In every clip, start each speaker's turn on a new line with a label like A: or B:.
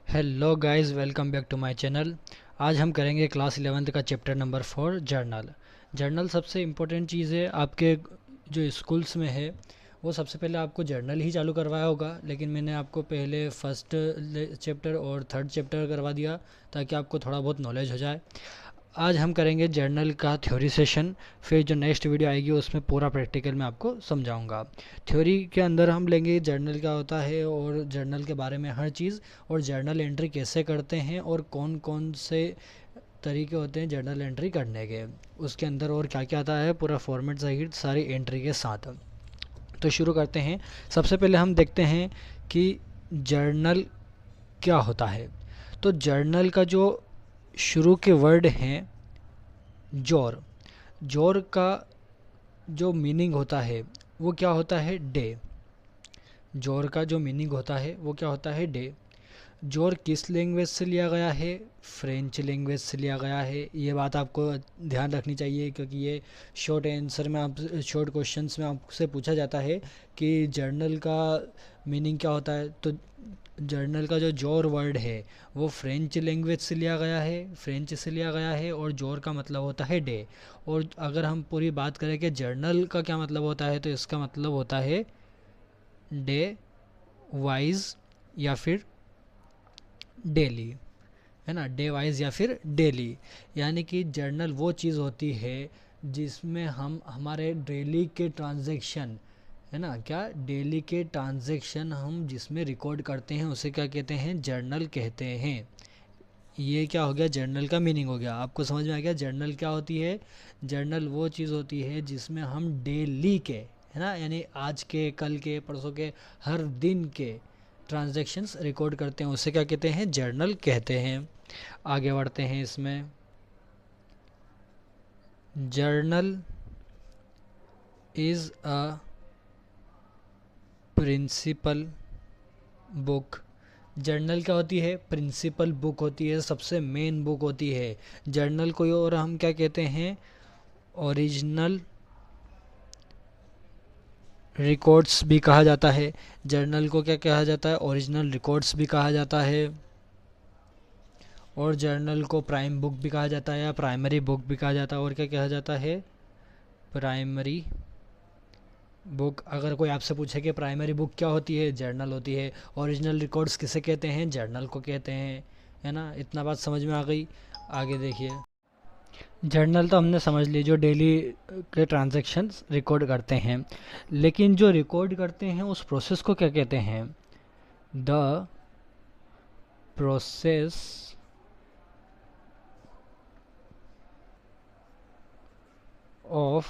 A: Hello guys, welcome back to my channel. आज हम करेंगे क्लास 11th का चैप्टर नंबर 4 जर्नल। जर्नल सबसे इम्पोर्टेंट चीज़ है आपके जो स्कूल्स में है। वो सबसे पहले आपको जर्नल ही चालू करवाया होगा, लेकिन मैंने आपको पहले फर्स्ट चैप्टर और थर्ड चैप्टर करवा दिया ताकि आपको थोड़ा बहुत नॉलेज हो जाए। आज हम करेंगे जर्नल का थ्योरी सेशन। फिर जो नेक्स्ट वीडियो आएगी उसमें पूरा प्रैक्टिकल मैं आपको समझाऊंगा। थ्योरी के अंदर हम लेंगे जर्नल क्या होता है और जर्नल के बारे में हर चीज़, और जर्नल एंट्री कैसे करते हैं और कौन कौन से तरीके होते हैं जर्नल एंट्री करने के, उसके अंदर और क्या क्या आता है, पूरा फॉर्मेट सहित सारी एंट्री के साथ। तो शुरू करते हैं। सबसे पहले हम देखते हैं कि जर्नल क्या होता है। तो जर्नल का जो शुरू के वर्ड हैं जोर, जोर का जो मीनिंग होता है वो क्या होता है, डे। जोर का जो मीनिंग होता है वो क्या होता है, डे। जोर किस लैंग्वेज से लिया गया है, फ्रेंच लैंग्वेज से लिया गया है। ये बात आपको ध्यान रखनी चाहिए क्योंकि ये शॉर्ट आंसर में, आप शॉर्ट क्वेश्चंस में आपसे पूछा जाता है कि जर्नल का मीनिंग क्या होता है। तो जर्नल का जो जोर वर्ड है वो फ्रेंच लैंग्वेज से लिया गया है, फ्रेंच से लिया गया है, और जोर का मतलब होता है डे। और अगर हम पूरी बात करें कि जर्नल का क्या मतलब होता है, तो इसका मतलब होता है डे वाइज या फिर डेली, है ना। डे वाइज या फिर डेली, यानी कि जर्नल वो चीज़ होती है जिसमें हम हमारे डेली के ट्रांजैक्शन, है ना, क्या डेली के ट्रांजैक्शन हम जिसमें रिकॉर्ड करते हैं उसे क्या कहते हैं, जर्नल कहते हैं। ये क्या हो गया, जर्नल का मीनिंग हो गया। आपको समझ में आ गया जर्नल क्या होती है। जर्नल वो चीज़ होती है जिसमें हम डेली के, है ना, यानी आज के, कल के, परसों के, हर दिन के ट्रांजैक्शंस रिकॉर्ड करते हैं, उसे क्या कहते हैं, जर्नल कहते हैं। आगे बढ़ते हैं इसमें। Journal is a principal book. Journal क्या होती है, प्रिंसिपल बुक होती है, सबसे मेन बुक होती है जर्नल को। और हम क्या कहते हैं, ओरिजिनल रिकॉर्ड्स भी कहा जाता है। जर्नल को क्या कहा जाता है, ओरिजिनल रिकॉर्ड्स भी कहा जाता है। और जर्नल को प्राइम बुक भी कहा जाता है या प्राइमरी बुक भी कहा जाता है। और क्या कहा जाता है, प्राइमरी बुक। अगर कोई आपसे पूछे कि प्राइमरी बुक क्या होती है, जर्नल होती है। ओरिजिनल रिकॉर्ड्स किसे कहते हैं, जर्नल को कहते हैं, है ना। इतना बात समझ में आ गई। आगे देखिए। जर्नल तो हमने समझ ली, जो डेली के ट्रांजैक्शंस रिकॉर्ड करते हैं। लेकिन जो रिकॉर्ड करते हैं उस प्रोसेस को क्या कहते हैं, the process of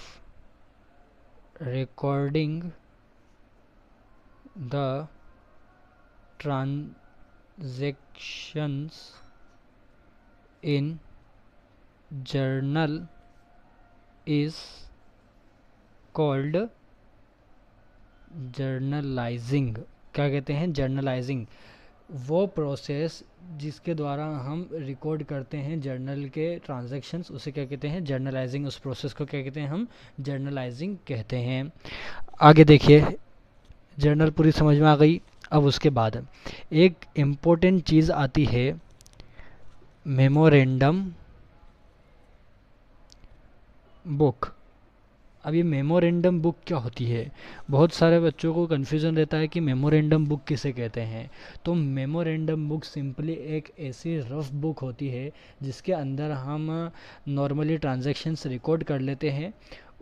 A: recording the transactions in journal is called journalising. क्या कहते हैं, जर्नलाइजिंग। वो प्रोसेस जिसके द्वारा हम रिकॉर्ड करते हैं जर्नल के ट्रांजैक्शंस, उसे क्या कहते हैं, जर्नलाइजिंग। उस प्रोसेस को क्या कहते हैं, हम जर्नलाइजिंग कहते हैं। आगे देखिए। जर्नल पूरी समझ में आ गई। अब उसके बाद एक इम्पोर्टेंट चीज़ आती है, मेमोरेंडम बुक। अब ये मेमोरेंडम बुक क्या होती है, बहुत सारे बच्चों को कन्फ्यूज़न रहता है कि मेमोरेंडम बुक किसे कहते हैं। तो मेमोरेंडम बुक सिंपली एक ऐसी रफ बुक होती है जिसके अंदर हम नॉर्मली ट्रांजैक्शंस रिकॉर्ड कर लेते हैं।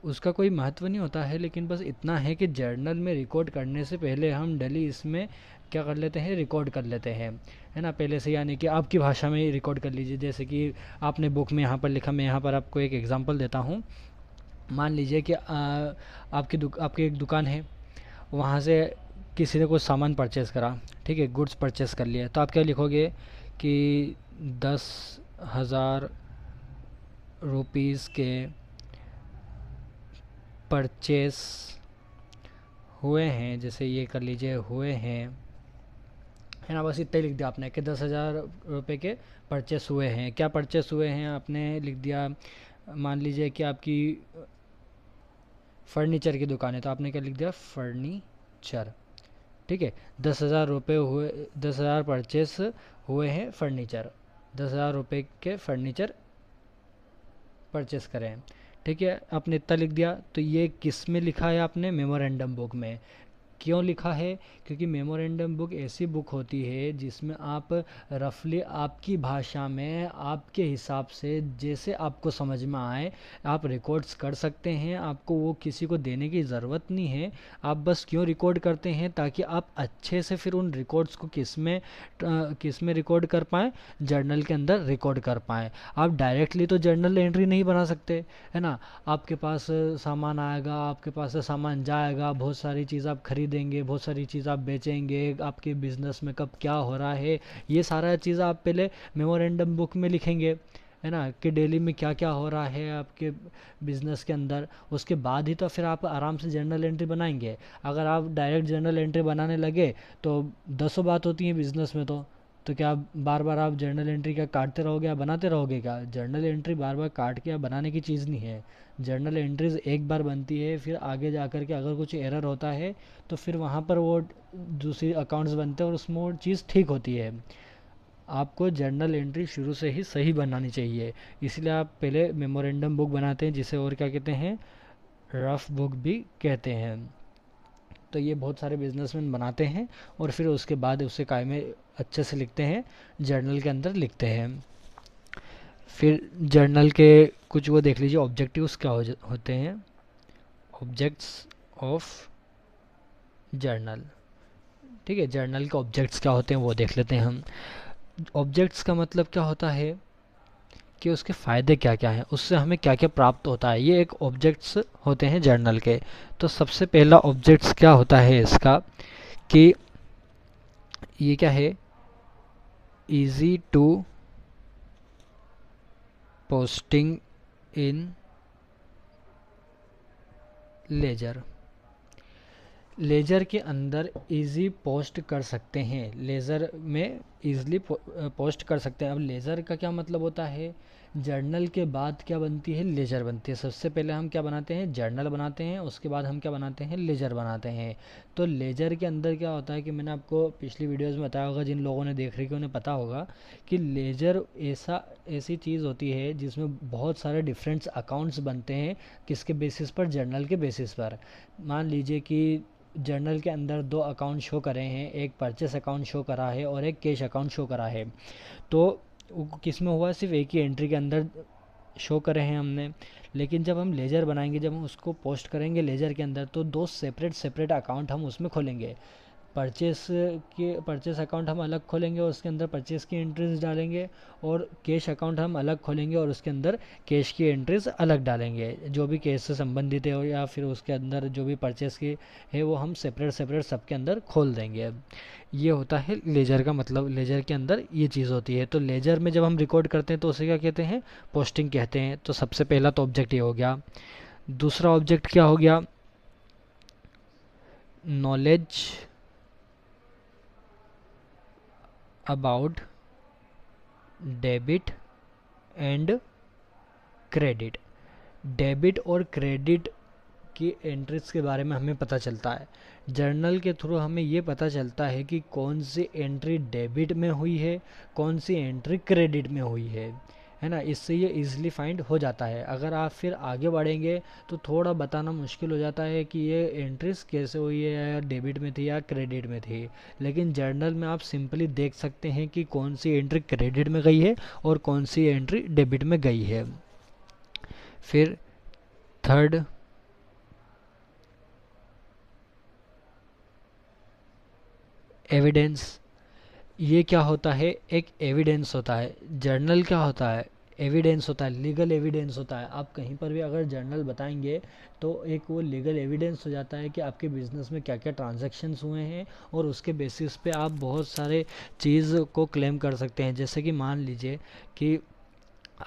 A: उसका कोई महत्व नहीं होता है, लेकिन बस इतना है कि जर्नल में रिकॉर्ड करने से पहले हम डेली इसमें क्या कर लेते हैं, रिकॉर्ड कर लेते हैं, है ना, पहले से। यानी कि आपकी भाषा में रिकॉर्ड कर लीजिए, जैसे कि आपने बुक में यहाँ पर लिखा। मैं यहाँ पर आपको एक एग्जांपल देता हूँ। मान लीजिए कि आपकी एक दुकान है, वहाँ से किसी ने कुछ सामान परचेज़ करा, ठीक है, गुड्स परचेज़ कर लिया। तो आप क्या लिखोगे कि 10,000 रुपीज़ के परचेस हुए हैं, जैसे ये कर लीजिए, हुए हैं, है ना। बस इतना ही लिख दिया आपने कि 10,000 रुपये के परचेस हुए हैं। क्या परचेस हुए हैं आपने लिख दिया। मान लीजिए कि आपकी फर्नीचर की दुकान है, तो आपने क्या लिख दिया, फर्नीचर। ठीक है। 10,000 रुपये हुए, 10,000 परचेस हुए हैं फर्नीचर, 10,000 रुपये के फर्नीचर परचेस करें हैं। ठीक है, आपने इतना लिख दिया। तो ये किस में लिखा है आपने? मेमोरेंडम बुक में। क्यों लिखा है? क्योंकि मेमोरेंडम बुक ऐसी बुक होती है जिसमें आप रफली आपकी भाषा में आपके हिसाब से जैसे आपको समझ में आए आप रिकॉर्ड्स कर सकते हैं। आपको वो किसी को देने की ज़रूरत नहीं है। आप बस क्यों रिकॉर्ड करते हैं? ताकि आप अच्छे से फिर उन रिकॉर्ड्स को किस में रिकॉर्ड कर पाएँ? जर्नल के अंदर रिकॉर्ड कर पाएँ। आप डायरेक्टली तो जर्नल एंट्री नहीं बना सकते, है ना। आपके पास सामान आएगा, आपके पास से सामान जाएगा, बहुत सारी चीज़ आप खरीदेंगे, बहुत सारी चीज़ आप बेचेंगे, आपके बिजनेस में कब क्या हो रहा है, ये सारा चीज़ आप पहले मेमोरेंडम बुक में लिखेंगे, है ना, कि डेली में क्या क्या हो रहा है आपके बिजनेस के अंदर। उसके बाद ही तो फिर आप आराम से जर्नल एंट्री बनाएंगे। अगर आप डायरेक्ट जर्नल एंट्री बनाने लगे तो दसों बात होती है बिजनेस में। तो क्या बार बार आप जर्नल एंट्री क्या काटते रहोगे या बनाते रहोगे? क्या जर्नल एंट्री बार बार काट के या बनाने की चीज़ नहीं है। जर्नल एंट्रीज एक बार बनती है, फिर आगे जा कर के अगर कुछ एरर होता है तो फिर वहाँ पर वो दूसरी अकाउंट्स बनते हैं और उसमें वो चीज़ ठीक होती है। आपको जर्नल एंट्री शुरू से ही सही बनानी चाहिए। इसलिए आप पहले मेमोरेंडम बुक बनाते हैं, जिसे और क्या कहते हैं? रफ बुक भी कहते हैं। तो ये बहुत सारे बिजनेसमैन बनाते हैं और फिर उसके बाद उसे कायमे अच्छे से लिखते हैं, जर्नल के अंदर लिखते हैं। फिर जर्नल के कुछ वो देख लीजिए, ऑब्जेक्टिव्स क्या होते हैं। Objects of journal. ठीक है, जर्नल के ऑब्जेक्ट्स क्या होते हैं वो देख लेते हैं हम। ऑब्जेक्ट्स का मतलब क्या होता है कि उसके फ़ायदे क्या क्या हैं, उससे हमें क्या क्या प्राप्त होता है, ये एक ऑब्जेक्ट्स होते हैं जर्नल के। तो सबसे पहला ऑब्जेक्ट्स क्या होता है इसका कि ये क्या है? Easy to posting in ledger. Ledger के अंदर इजी पोस्ट कर सकते हैं, लेज़र में इजीली पोस्ट कर सकते हैं। अब लेज़र का क्या मतलब होता है? जर्नल के बाद क्या बनती है? लेजर बनती है। सबसे पहले हम क्या बनाते हैं? जर्नल बनाते हैं, उसके बाद हम क्या बनाते हैं? लेजर बनाते हैं। तो लेजर के अंदर क्या होता है कि मैंने आपको पिछली वीडियोस में बताया होगा, जिन लोगों ने देख रखी उन्हें पता होगा कि लेजर ऐसी चीज़ होती है जिसमें बहुत सारे डिफरेंट अकाउंट्स बनते हैं। किसके बेसिस पर? जर्नल के बेसिस पर। मान लीजिए कि जर्नल के अंदर दो अकाउंट शो करे हैं, एक परचेस अकाउंट शो करा है और एक कैश अकाउंट शो करा है। तो किस में हुआ? सिर्फ एक ही एंट्री के अंदर शो करे हैं हमने। लेकिन जब हम लेजर बनाएंगे, जब हम उसको पोस्ट करेंगे लेजर के अंदर, तो दो सेपरेट अकाउंट हम उसमें खोलेंगे। परचेस अकाउंट हम अलग खोलेंगे और उसके अंदर परचेस की एंट्रीज डालेंगे, और कैश अकाउंट हम अलग खोलेंगे और उसके अंदर कैश की एंट्रीज अलग डालेंगे। जो भी कैश से संबंधित है या फिर उसके अंदर जो भी परचेस की है वो हम सेपरेट सबके अंदर खोल देंगे। अब ये होता है लेजर का मतलब, लेजर के अंदर ये चीज़ होती है। तो लेजर में जब हम रिकॉर्ड करते हैं तो उसे क्या कहते हैं? पोस्टिंग कहते हैं। तो सबसे पहला तो ऑब्जेक्ट ये हो गया। दूसरा ऑब्जेक्ट क्या हो गया? Knowledge about debit and credit. Debit और क्रेडिट की एंट्रीज के बारे में हमें पता चलता है। जर्नल के थ्रू हमें ये पता चलता है कि कौन सी एंट्री डेबिट में हुई है, कौन सी एंट्री क्रेडिट में हुई है ना। इससे ये इजीली फाइंड हो जाता है। अगर आप फिर आगे बढ़ेंगे तो थोड़ा बताना मुश्किल हो जाता है कि ये एंट्रीज कैसे हुई है, या डेबिट में थी या क्रेडिट में थी। लेकिन जर्नल में आप सिंपली देख सकते हैं कि कौन सी एंट्री क्रेडिट में गई है और कौन सी एंट्री डेबिट में गई है। फिर थर्ड, एविडेंस। ये क्या होता है? एक एविडेंस होता है। जर्नल क्या होता है? एविडेंस होता है, लीगल एविडेंस होता है। आप कहीं पर भी अगर जर्नल बताएंगे तो एक वो लीगल एविडेंस हो जाता है कि आपके बिजनेस में क्या क्या ट्रांजैक्शंस हुए हैं, और उसके बेसिस पे आप बहुत सारे चीज़ को क्लेम कर सकते हैं। जैसे कि मान लीजिए कि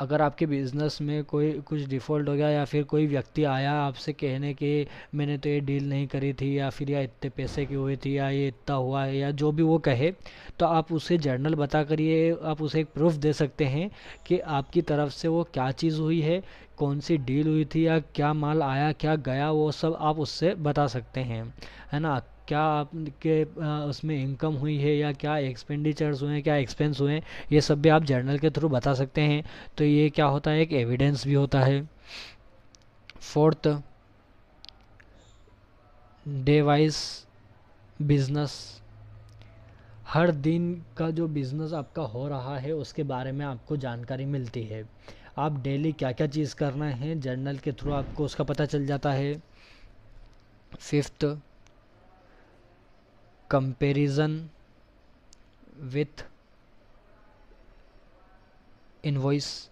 A: अगर आपके बिज़नेस में कोई कुछ डिफ़ॉल्ट हो गया, या फिर कोई व्यक्ति आया आपसे कहने कि मैंने तो ये डील नहीं करी थी, या फिर या इतने पैसे की हुई थी, या ये इतना हुआ है, या जो भी वो कहे, तो आप उसे जर्नल बता कर ये आप उसे एक प्रूफ दे सकते हैं कि आपकी तरफ से वो क्या चीज़ हुई है, कौन सी डील हुई थी, या क्या माल आया क्या गया, वो सब आप उससे बता सकते हैं, है ना। क्या आपके उसमें इनकम हुई है या क्या एक्सपेंडिचर्स हुए हैं, क्या एक्सपेंस हुए हैं, ये सब भी आप जर्नल के थ्रू बता सकते हैं। तो ये क्या होता है, एक एविडेंस भी होता है। फोर्थ, डे वाइज बिजनेस, हर दिन का जो बिज़नेस आपका हो रहा है उसके बारे में आपको जानकारी मिलती है। आप डेली क्या क्या चीज़ करना है जर्नल के थ्रू आपको उसका पता चल जाता है। फिफ्थ, कंपैरिजन विथ इनवॉइस,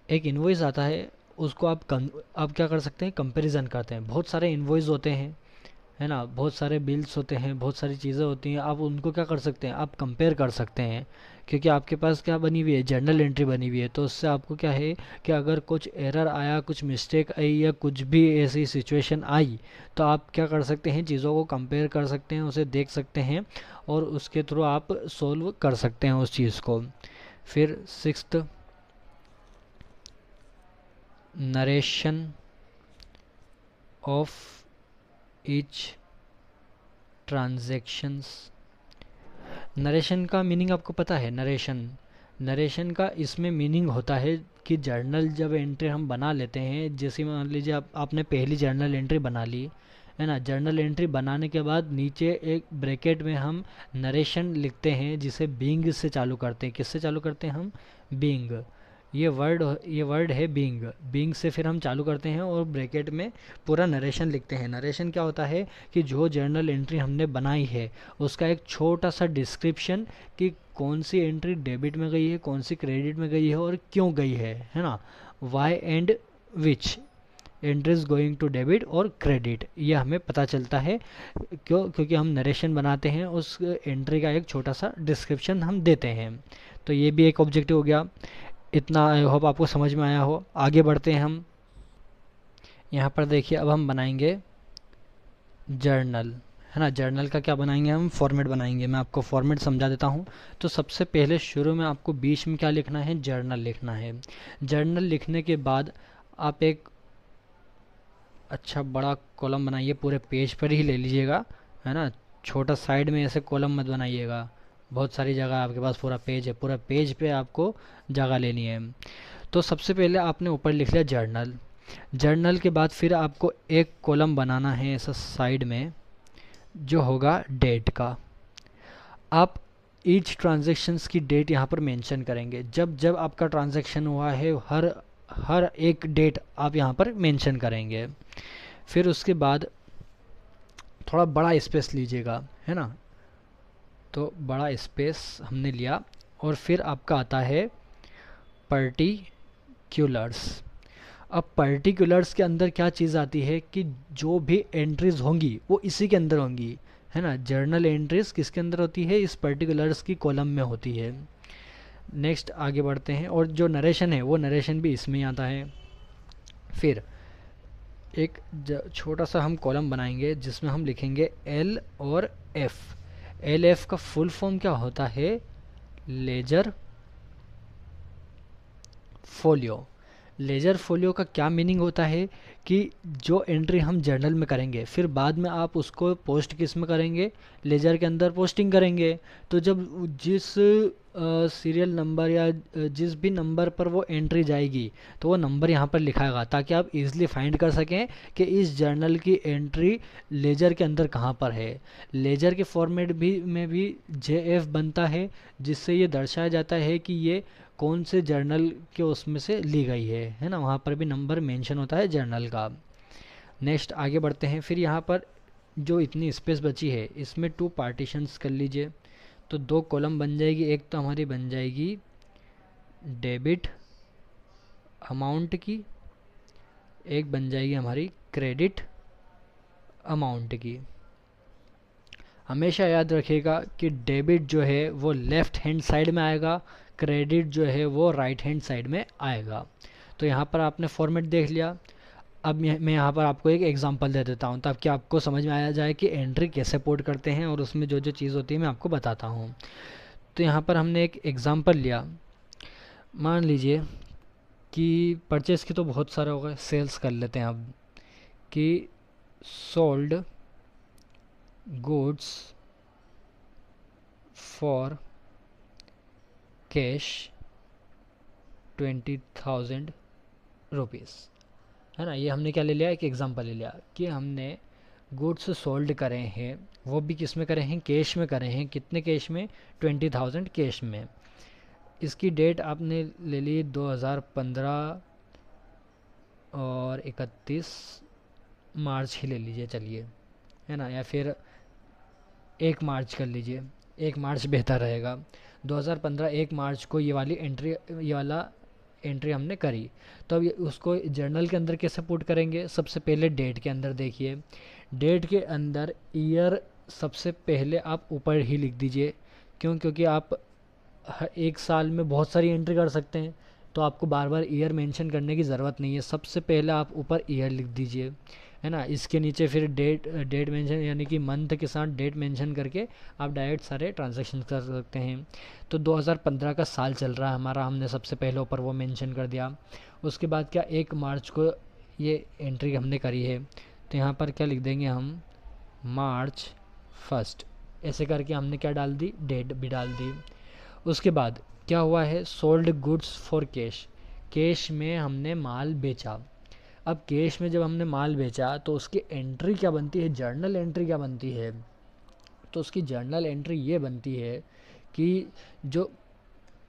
A: एक इनवॉइस आता है, उसको आप क्या कर सकते हैं, कंपैरिजन करते हैं। बहुत सारे इनवॉइस होते हैं, है ना, बहुत सारे बिल्स होते हैं, बहुत सारी चीज़ें होती हैं, आप उनको क्या कर सकते हैं, आप कंपेयर कर सकते हैं। क्योंकि आपके पास क्या बनी हुई है, जर्नल एंट्री बनी हुई है, तो उससे आपको क्या है कि अगर कुछ एरर आया, कुछ मिस्टेक आई या कुछ भी ऐसी सिचुएशन आई, तो आप क्या कर सकते हैं, चीज़ों को कंपेयर कर सकते हैं, उसे देख सकते हैं और उसके थ्रू आप सोल्व कर सकते हैं उस चीज़ को। फिर sixth, narration of each transactions. Narration का मीनिंग आपको पता है, नरेशन, नरेशन का इसमें मीनिंग होता है कि जर्नल जब एंट्री हम बना लेते हैं, जैसे मान लीजिए आपने पहली जर्नल एंट्री बना ली है ना, जर्नल एंट्री बनाने के बाद नीचे एक ब्रैकेट में हम नरेशन लिखते हैं, जिसे बीइंग से चालू करते हैं। किससे चालू करते हैं हम, बीइंग, ये वर्ड है बीइंग, बीइंग से फिर हम चालू करते हैं और ब्रैकेट में पूरा नरेशन लिखते हैं। नरेशन क्या होता है कि जो जर्नल एंट्री हमने बनाई है उसका एक छोटा सा डिस्क्रिप्शन, कि कौन सी एंट्री डेबिट में गई है, कौन सी क्रेडिट में गई है और क्यों गई है ना, why and which entries going to debit और क्रेडिट, ये हमें पता चलता है। क्योंकि हम नरेशन बनाते हैं, उस एंट्री का एक छोटा सा डिस्क्रिप्शन हम देते हैं। तो ये भी एक ऑब्जेक्टिव हो गया। इतना आई होप आपको समझ में आया हो। आगे बढ़ते हैं हम। यहाँ पर देखिए, अब हम बनाएंगे जर्नल, है ना। जर्नल का क्या बनाएंगे, हम फॉर्मेट बनाएंगे। मैं आपको फॉर्मेट समझा देता हूँ। तो सबसे पहले शुरू में आपको बीच में क्या लिखना है, जर्नल लिखना है। जर्नल लिखने के बाद आप एक अच्छा बड़ा कॉलम बनाइए, पूरे पेज पर ही ले लीजिएगा, है ना। छोटा साइड में ऐसे कॉलम मत बनाइएगा, बहुत सारी जगह आपके पास पूरा पेज है, पूरा पेज पे आपको जगह लेनी है। तो सबसे पहले आपने ऊपर लिख लिया जर्नल। जर्नल के बाद फिर आपको एक कॉलम बनाना है ऐसा साइड में, जो होगा डेट का। आप ईच ट्रांजैक्शंस की डेट यहाँ पर मेंशन करेंगे। जब जब आपका ट्रांजैक्शन हुआ है, हर हर एक डेट आप यहाँ पर मेंशन करेंगे। फिर उसके बाद थोड़ा बड़ा स्पेस लीजिएगा, है ना। तो बड़ा स्पेस हमने लिया और फिर आपका आता है पर्टिकुलर्स। अब पर्टिकुलर्स के अंदर क्या चीज़ आती है कि जो भी एंट्रीज होंगी वो इसी के अंदर होंगी, है ना। जर्नल एंट्रीज किसके अंदर होती है, इस पर्टिकुलर्स की कॉलम में होती है। नेक्स्ट आगे बढ़ते हैं, और जो नरेशन है वो नरेशन भी इसमें ही आता है। फिर एक छोटा सा हम कॉलम बनाएंगे जिसमें हम लिखेंगे एल और एफ। एल एफ का फुल फॉर्म क्या होता है, लेजर फोलियो। लेजर फोलियो का क्या मीनिंग होता है कि जो एंट्री हम जर्नल में करेंगे, फिर बाद में आप उसको पोस्ट किस में करेंगे, लेजर के अंदर पोस्टिंग करेंगे। तो जब जिस सीरियल नंबर या जिस भी नंबर पर वो एंट्री जाएगी, तो वो नंबर यहाँ पर लिखाएगा, ताकि आप इजीली फाइंड कर सकें कि इस जर्नल की एंट्री लेजर के अंदर कहाँ पर है। लेजर के फॉर्मेट भी में भी JF बनता है, जिससे ये दर्शाया जाता है कि ये कौन से जर्नल के उसमें से ली गई है ना। वहाँ पर भी नंबर मेंशन होता है जर्नल का। नेक्स्ट आगे बढ़ते हैं। फिर यहाँ पर जो इतनी स्पेस बची है, इसमें 2 पार्टीशंस कर लीजिए। तो 2 कॉलम बन जाएगी। एक तो हमारी बन जाएगी डेबिट अमाउंट की, एक बन जाएगी हमारी क्रेडिट अमाउंट की। हमेशा याद रखिएगा कि डेबिट जो है वो लेफ़्ट हैंड साइड में आएगा, क्रेडिट जो है वो राइट हैंड साइड में आएगा। तो यहाँ पर आपने फॉर्मेट देख लिया। अब मैं यहाँ पर आपको एक एग्जांपल दे देता हूँ, ताकि आपको समझ में आया जाए कि एंट्री कैसे पोर्ट करते हैं, और उसमें जो जो चीज़ होती है मैं आपको बताता हूँ। तो यहाँ पर हमने एक एग्ज़ाम्पल लिया। मान लीजिए कि परचेज़ की तो बहुत सारे हो गए, सेल्स कर लेते हैं अब, कि sold goods for cash 20,000 rupees, है ना। ये हमने क्या ले लिया, एक एग्जांपल ले लिया कि हमने गुड्स सोल्ड करे हैं, वो भी किस में करे हैं, कैश में करे हैं। कितने कैश में, 20,000 कैश में। इसकी डेट आपने ले ली 2015 और 31 मार्च ही ले लीजिए, चलिए, है ना, या फिर 1 मार्च कर लीजिए, 1 मार्च बेहतर रहेगा। 2015 1 मार्च को ये वाली एंट्री, ये वाला एंट्री हमने करी। तो अब उसको जर्नल के अंदर कैसे पुट करेंगे, सबसे पहले डेट के अंदर देखिए, डेट के अंदर ईयर सबसे पहले आप ऊपर ही लिख दीजिए। क्यों, क्योंकि आप एक साल में बहुत सारी एंट्री कर सकते हैं, तो आपको बार बार ईयर मेंशन करने की ज़रूरत नहीं है। सबसे पहले आप ऊपर ईयर लिख दीजिए, है ना। इसके नीचे फिर डेट मेंशन, यानी कि मंथ के साथ डेट मेंशन करके आप डायरेक्ट सारे ट्रांजैक्शन कर सकते हैं। तो 2015 का साल चल रहा है हमारा, हमने सबसे पहले ऊपर वो मेंशन कर दिया। उसके बाद क्या, 1 मार्च को ये एंट्री हमने करी है, तो यहाँ पर क्या लिख देंगे हम, मार्च 1, ऐसे करके हमने क्या डाल दी, डेट भी डाल दी। उसके बाद क्या हुआ है, sold goods for cash, cash में हमने माल बेचा। अब कैश में जब हमने माल बेचा तो उसकी एंट्री क्या बनती है, जर्नल एंट्री क्या बनती है, तो उसकी जर्नल एंट्री ये बनती है कि जो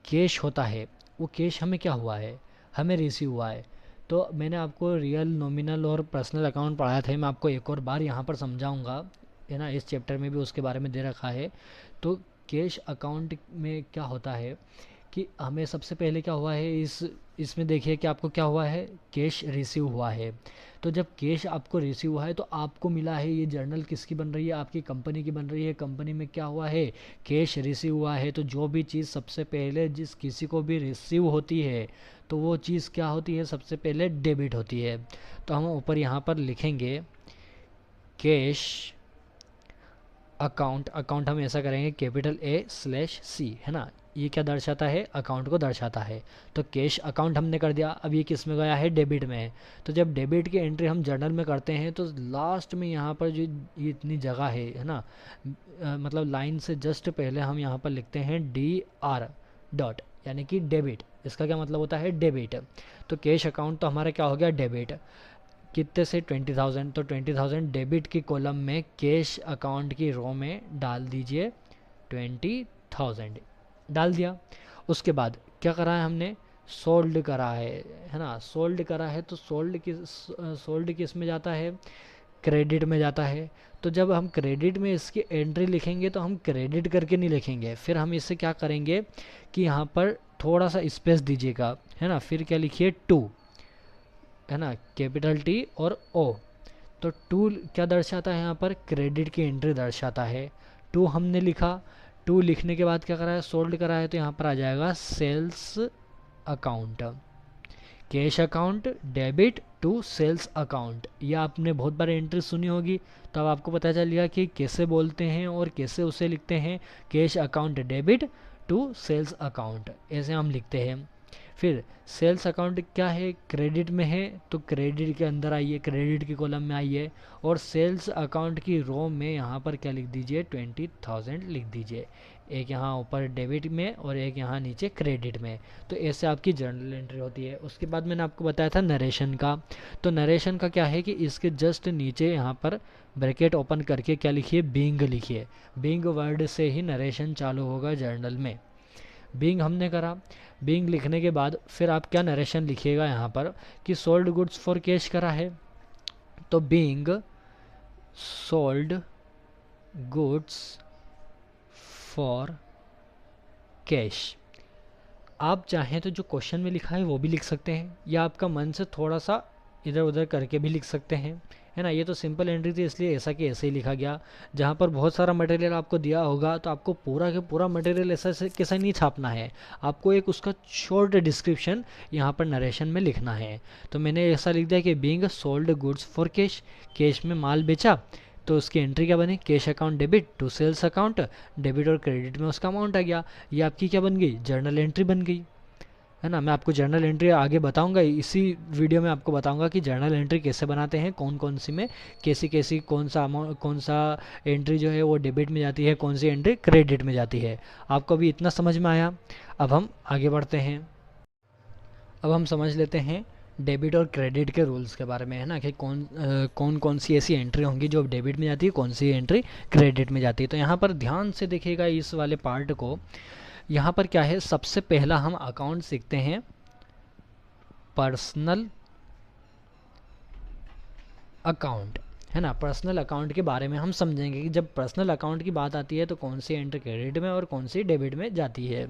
A: कैश होता है वो कैश हमें क्या हुआ है, हमें रिसीव हुआ है। तो मैंने आपको रियल, नॉमिनल और पर्सनल अकाउंट पढ़ाया था, मैं आपको एक और बार यहाँ पर समझाऊंगा, है ना। इस चैप्टर में भी उसके बारे में दे रखा है। तो कैश अकाउंट में क्या होता है कि हमें सबसे पहले क्या हुआ है, इसमें देखिए कि आपको क्या हुआ है, कैश रिसीव हुआ है। तो जब कैश आपको रिसीव हुआ है तो आपको मिला है, ये जर्नल किसकी बन रही है, आपकी कंपनी की बन रही है। कंपनी में क्या हुआ है, कैश रिसीव हुआ है। तो जो भी चीज़ सबसे पहले जिस किसी को भी रिसीव होती है तो वो चीज़ क्या होती है, सबसे पहले डेबिट होती है। तो हम ऊपर यहाँ पर लिखेंगे कैश अकाउंट, अकाउंट हम ऐसा करेंगे कैपिटल A/C, है ना। ये क्या दर्शाता है, अकाउंट को दर्शाता है। तो कैश अकाउंट हमने कर दिया। अब ये किस में गया है, डेबिट में है। तो जब डेबिट की एंट्री हम जर्नल में करते हैं तो लास्ट में यहाँ पर जो ये इतनी जगह है ना, मतलब लाइन से जस्ट पहले हम यहाँ पर लिखते हैं DR डॉट, यानी कि डेबिट। इसका क्या मतलब होता है, डेबिट। तो कैश अकाउंट तो हमारा क्या हो गया, डेबिट। कितने से, 20,000। तो 20,000 डेबिट की कॉलम में कैश अकाउंट की रो में डाल दीजिए, 20,000 डाल दिया। उसके बाद क्या करा है हमने, सोल्ड करा है ना। सोल्ड करा है तो सोल्ड किस में जाता है, क्रेडिट में जाता है। तो जब हम क्रेडिट में इसकी एंट्री लिखेंगे तो हम क्रेडिट करके नहीं लिखेंगे, फिर हम इससे क्या करेंगे कि यहाँ पर थोड़ा सा स्पेस दीजिएगा, है ना। फिर क्या लिखिए, 2, है ना, कैपिटल T और O। तो 2 क्या दर्शाता है, यहाँ पर क्रेडिट की एंट्री दर्शाता है। 2 हमने लिखा, 2 लिखने के बाद क्या करा है, सोल्ड करा है, तो यहाँ पर आ जाएगा sales account, cash account debit to sales account. ये आपने बहुत बार एंट्री सुनी होगी, तो अब आपको पता चल गया कि कैसे बोलते हैं और कैसे उसे लिखते हैं, cash account debit to sales account, ऐसे हम लिखते हैं। फिर सेल्स अकाउंट क्या है, क्रेडिट में है, तो क्रेडिट के अंदर आइए, क्रेडिट की कॉलम में आइए, और सेल्स अकाउंट की रो में यहाँ पर क्या लिख दीजिए, 20,000 लिख दीजिए। एक यहाँ ऊपर डेबिट में और एक यहाँ नीचे क्रेडिट में। तो ऐसे आपकी जर्नल एंट्री होती है। उसके बाद मैंने आपको बताया था नरेशन का। तो नरेशन का क्या है कि इसके जस्ट नीचे यहाँ पर ब्रैकेट ओपन करके क्या लिखिए, बीइंग लिखिए। बीइंग वर्ड से ही नरेशन चालू होगा जर्नल में। बीइंग हमने करा, बीइंग लिखने के बाद फिर आप क्या नरेशन लिखिएगा यहाँ पर कि सोल्ड गुड्स फॉर कैश करा है, तो being sold goods for cash. आप चाहें तो जो क्वेश्चन में लिखा है वो भी लिख सकते हैं, या आपका मन से थोड़ा सा इधर उधर करके भी लिख सकते हैं, है ना। ये तो सिंपल एंट्री थी इसलिए ऐसा कि ऐसे ही लिखा गया। जहाँ पर बहुत सारा मटेरियल आपको दिया होगा तो आपको पूरा के पूरा मटेरियल ऐसा से कैसा नहीं छापना है, आपको एक उसका शॉर्ट डिस्क्रिप्शन यहाँ पर नरेशन में लिखना है। तो मैंने ऐसा लिख दिया कि being sold goods for cash, cash में माल बेचा, तो उसकी एंट्री क्या बनी, cash account debit to sales account, debit और क्रेडिट में उसका अमाउंट आ गया। ये आपकी क्या बन गई, जर्नल एंट्री बन गई, है ना। मैं आपको जर्नल एंट्री आगे बताऊंगा, इसी वीडियो में आपको बताऊंगा कि जर्नल एंट्री कैसे बनाते हैं, कौन कौन सी में कैसी कैसी, कौन सा अमाउंट, कौन सा एंट्री जो है वो डेबिट में जाती है, कौन सी एंट्री क्रेडिट में जाती है। आपको अभी इतना समझ में आया। अब हम आगे बढ़ते हैं। अब हम समझ लेते हैं डेबिट और क्रेडिट के रूल्स के बारे में, है ना, कि कौन कौन सी ऐसी एंट्री होंगी जो डेबिट में जाती है, कौन सी एंट्री क्रेडिट में जाती है। तो यहाँ पर ध्यान से देखिएगा इस वाले पार्ट को। यहाँ पर क्या है, सबसे पहला हम अकाउंट सीखते हैं पर्सनल अकाउंट, है ना। पर्सनल अकाउंट के बारे में हम समझेंगे कि जब पर्सनल अकाउंट की बात आती है तो कौन सी एंट्री क्रेडिट में और कौन सी डेबिट में जाती है।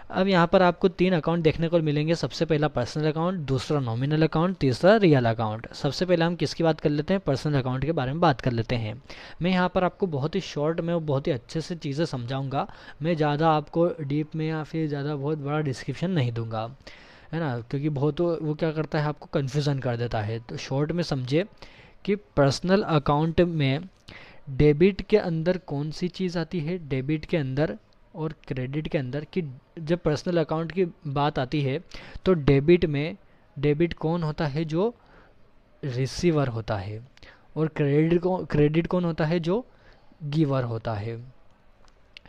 A: अब यहाँ पर आपको 3 अकाउंट देखने को मिलेंगे। सबसे पहला पर्सनल अकाउंट, दूसरा नॉमिनल अकाउंट, तीसरा रियल अकाउंट। सबसे पहले हम किसकी बात कर लेते हैं, पर्सनल अकाउंट के बारे में बात कर लेते हैं। मैं यहाँ पर आपको बहुत ही शॉर्ट में बहुत ही अच्छे से चीज़ें समझाऊंगा। मैं ज़्यादा आपको डीप में या फिर ज़्यादा बहुत बड़ा डिस्क्रिप्शन नहीं दूंगा, है ना, क्योंकि बहुत वो क्या करता है, आपको कन्फ्यूज़न कर देता है। तो शॉर्ट में समझिए कि पर्सनल अकाउंट में डेबिट के अंदर कौन सी चीज़ आती है, डेबिट के अंदर और क्रेडिट के अंदर। कि जब पर्सनल अकाउंट की बात आती है तो डेबिट में, डेबिट कौन होता है, जो रिसीवर होता है, और क्रेडिट कौन होता है, जो गिवर होता है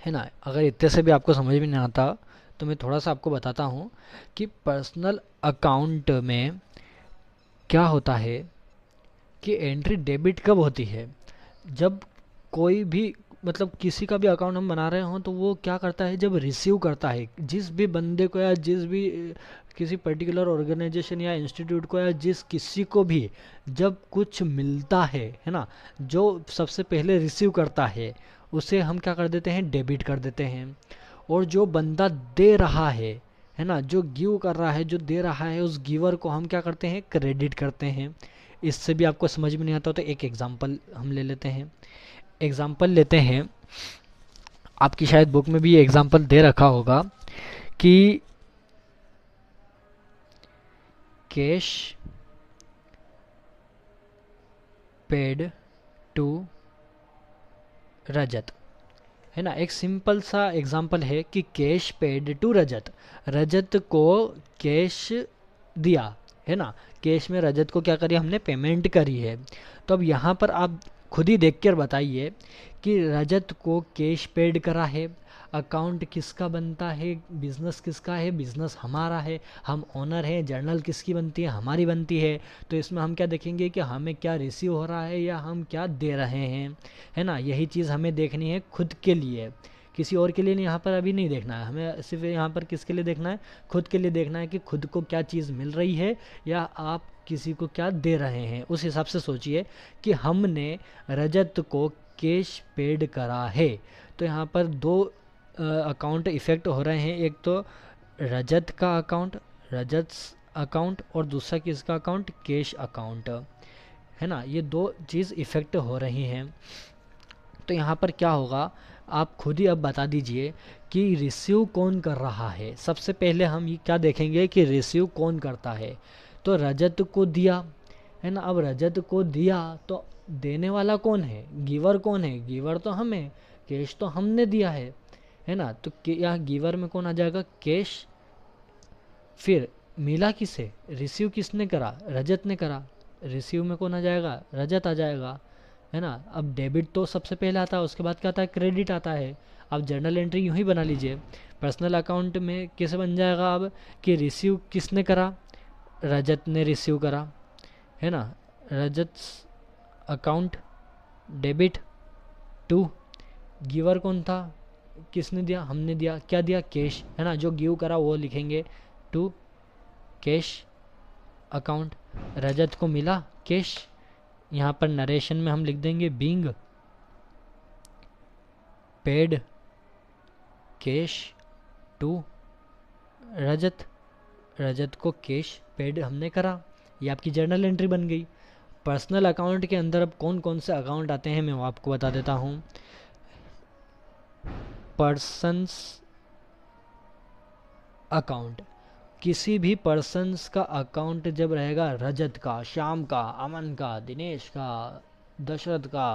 A: ना। अगर इतने से भी आपको समझ में नहीं आता तो मैं थोड़ा सा आपको बताता हूँ कि पर्सनल अकाउंट में क्या होता है, कि एंट्री डेबिट कब होती है, जब कोई भी, मतलब किसी का भी अकाउंट हम बना रहे हों तो वो क्या करता है, जब रिसीव करता है जिस भी बंदे को या जिस भी किसी पर्टिकुलर ऑर्गेनाइजेशन या इंस्टीट्यूट को या जिस किसी को भी जब कुछ मिलता है ना, जो सबसे पहले रिसीव करता है उसे हम क्या कर देते हैं, डेबिट कर देते हैं। और जो बंदा दे रहा है ना, जो गिव कर रहा है, जो दे रहा है, उस गिवर को हम क्या करते हैं, क्रेडिट करते हैं। इससे भी आपको समझ में नहीं आता तो एक एग्जांपल हम ले लेते हैं। एग्जांपल लेते हैं, आपकी शायद बुक में भी ये एग्जांपल दे रखा होगा कि कैश पेड टू रजत, है ना। एक सिंपल सा एग्जांपल है कि कैश पेड टू रजत, रजत को कैश दिया, है ना। कैश में रजत को क्या करी, हमने पेमेंट करी है। तो अब यहाँ पर आप खुद ही देख कर बताइए कि रजत को कैश पेड करा है, अकाउंट किसका बनता है, बिजनेस किसका है, बिजनेस हमारा है, हम ओनर हैं, जर्नल किसकी बनती है, हमारी बनती है। तो इसमें हम क्या देखेंगे कि हमें क्या रिसीव हो रहा है या हम क्या दे रहे हैं, है ना। यही चीज़ हमें देखनी है खुद के लिए, किसी और के लिए नहीं, यहाँ पर अभी नहीं देखना है हमें, सिर्फ यहाँ पर किसके लिए देखना है, खुद के लिए देखना है कि खुद को क्या चीज़ मिल रही है या आप किसी को क्या दे रहे हैं। उस हिसाब से सोचिए कि हमने रजत को कैश पेड करा है। तो यहाँ पर 2 अकाउंट इफ़ेक्ट हो रहे हैं, एक तो रजत का अकाउंट, रजत अकाउंट, और दूसरा किसका अकाउंट, कैश अकाउंट, है ना। ये 2 चीज़ इफ़ेक्ट हो रही हैं। तो यहाँ पर क्या होगा, आप खुद ही अब बता दीजिए कि रिसीव कौन कर रहा है। सबसे पहले हम ये क्या देखेंगे कि रिसीव कौन करता है। तो रजत को दिया, है ना। अब रजत को दिया तो देने वाला कौन है, गिवर कौन है, गिवर तो हम है, कैश तो हमने दिया है ना। तो यहाँ गिवर में कौन आ जाएगा, कैश। फिर मिला किसे, रिसीव किसने करा, रजत ने करा, रिसीव में कौन आ जाएगा, रजत आ जाएगा, है ना। अब डेबिट तो सबसे पहले आता है, उसके बाद क्या आता है, क्रेडिट आता है। अब जर्नल एंट्री यूँ ही बना लीजिए, पर्सनल अकाउंट में कैसे बन जाएगा अब, कि रिसीव किसने करा, रजत ने रिसीव करा, है ना। रजत अकाउंट डेबिट टू, गिवर कौन था, किसने दिया, हमने दिया, क्या दिया, कैश, है ना। जो गिव करा वो लिखेंगे टू कैश अकाउंट, रजत को मिला कैश। यहाँ पर नरेशन में हम लिख देंगे बीइंग पेड कैश टू रजत, रजत को कैश पेड हमने करा। ये आपकी जर्नल एंट्री बन गई। पर्सनल अकाउंट के अंदर अब कौन कौन से अकाउंट आते हैं मैं वो आपको बता देता हूँ। पर्सन्स अकाउंट, किसी भी पर्सन्स का अकाउंट जब रहेगा, रजत का, श्याम का, अमन का, दिनेश का, दशरथ का,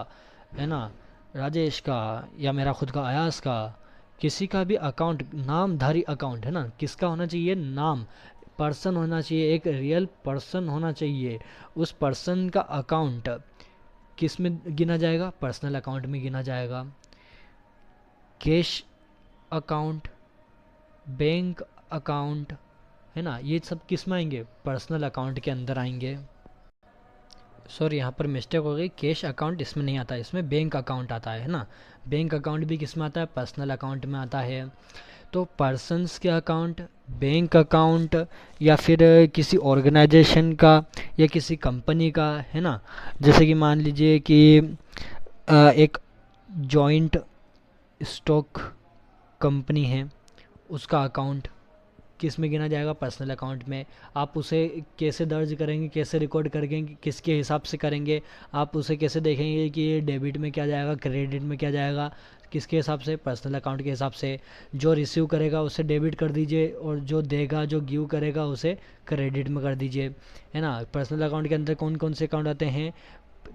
A: है ना, राजेश का, या मेरा खुद का अयास का, किसी का भी अकाउंट, नामधारी अकाउंट है ना, किसका होना चाहिए, नाम, पर्सन होना चाहिए, एक रियल पर्सन होना चाहिए। उस पर्सन का अकाउंट किस में गिना जाएगा, पर्सनल अकाउंट में गिना जाएगा। कैश अकाउंट, बैंक अकाउंट, है ना, ये सब किस में आएंगे, पर्सनल अकाउंट के अंदर आएंगे। सॉरी, यहाँ पर मिस्टेक हो गई, कैश अकाउंट इसमें नहीं आता, इसमें बैंक अकाउंट आता है ना। बैंक अकाउंट भी किस में आता है, पर्सनल अकाउंट में आता है। तो पर्सन्स के अकाउंट, बैंक अकाउंट, या फिर किसी ऑर्गेनाइजेशन का या किसी कंपनी का, है ना। जैसे कि मान लीजिए कि एक जॉइंट स्टॉक कंपनी है, उसका अकाउंट किस में गिना जाएगा, पर्सनल अकाउंट में। आप उसे कैसे दर्ज करेंगे, कैसे रिकॉर्ड करेंगे, किसके हिसाब से करेंगे, आप उसे कैसे देखेंगे कि ये डेबिट में क्या जाएगा, क्रेडिट में क्या जाएगा, किसके हिसाब से, पर्सनल अकाउंट के हिसाब से। जो रिसीव करेगा उसे डेबिट कर दीजिए, और जो देगा, जो गिव करेगा उसे क्रेडिट में कर दीजिए, है ना। पर्सनल अकाउंट के अंदर कौन कौन से अकाउंट आते हैं,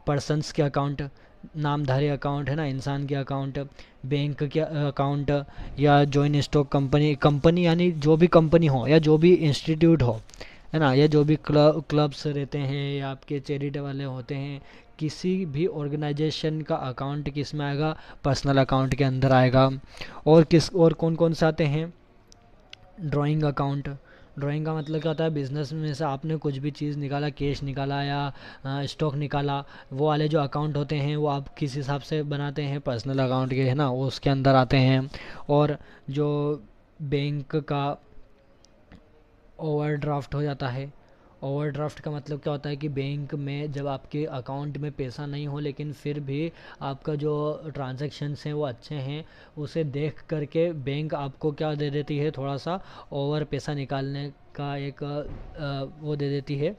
A: पर्सन्स के अकाउंट, नामधारी अकाउंट, है ना, इंसान के अकाउंट, बैंक के अकाउंट, या जॉइंट स्टॉक कंपनी, कंपनी यानी जो भी कंपनी हो या जो भी इंस्टीट्यूट हो, है ना, या जो भी क्लब्स रहते हैं या आपके चैरिटी वाले होते हैं, किसी भी ऑर्गेनाइजेशन का अकाउंट किस में आएगा, पर्सनल अकाउंट के अंदर आएगा। और कौन कौन से आते हैं, ड्राइंग अकाउंट। ड्राइंग का मतलब क्या होता है, बिजनेस में से आपने कुछ भी चीज़ निकाला, कैश निकाला या स्टॉक निकाला, वो वाले जो अकाउंट होते हैं वो आप किस हिसाब से बनाते हैं, पर्सनल अकाउंट के, है ना, वो उसके अंदर आते हैं। और जो बैंक का ओवरड्राफ्ट हो जाता है, ओवरड्राफ्ट का मतलब क्या होता है कि बैंक में जब आपके अकाउंट में पैसा नहीं हो लेकिन फिर भी आपका जो ट्रांजैक्शंस हैं वो अच्छे हैं, उसे देख करके बैंक आपको क्या दे देती है, थोड़ा सा ओवर पैसा निकालने का एक वो दे देती है,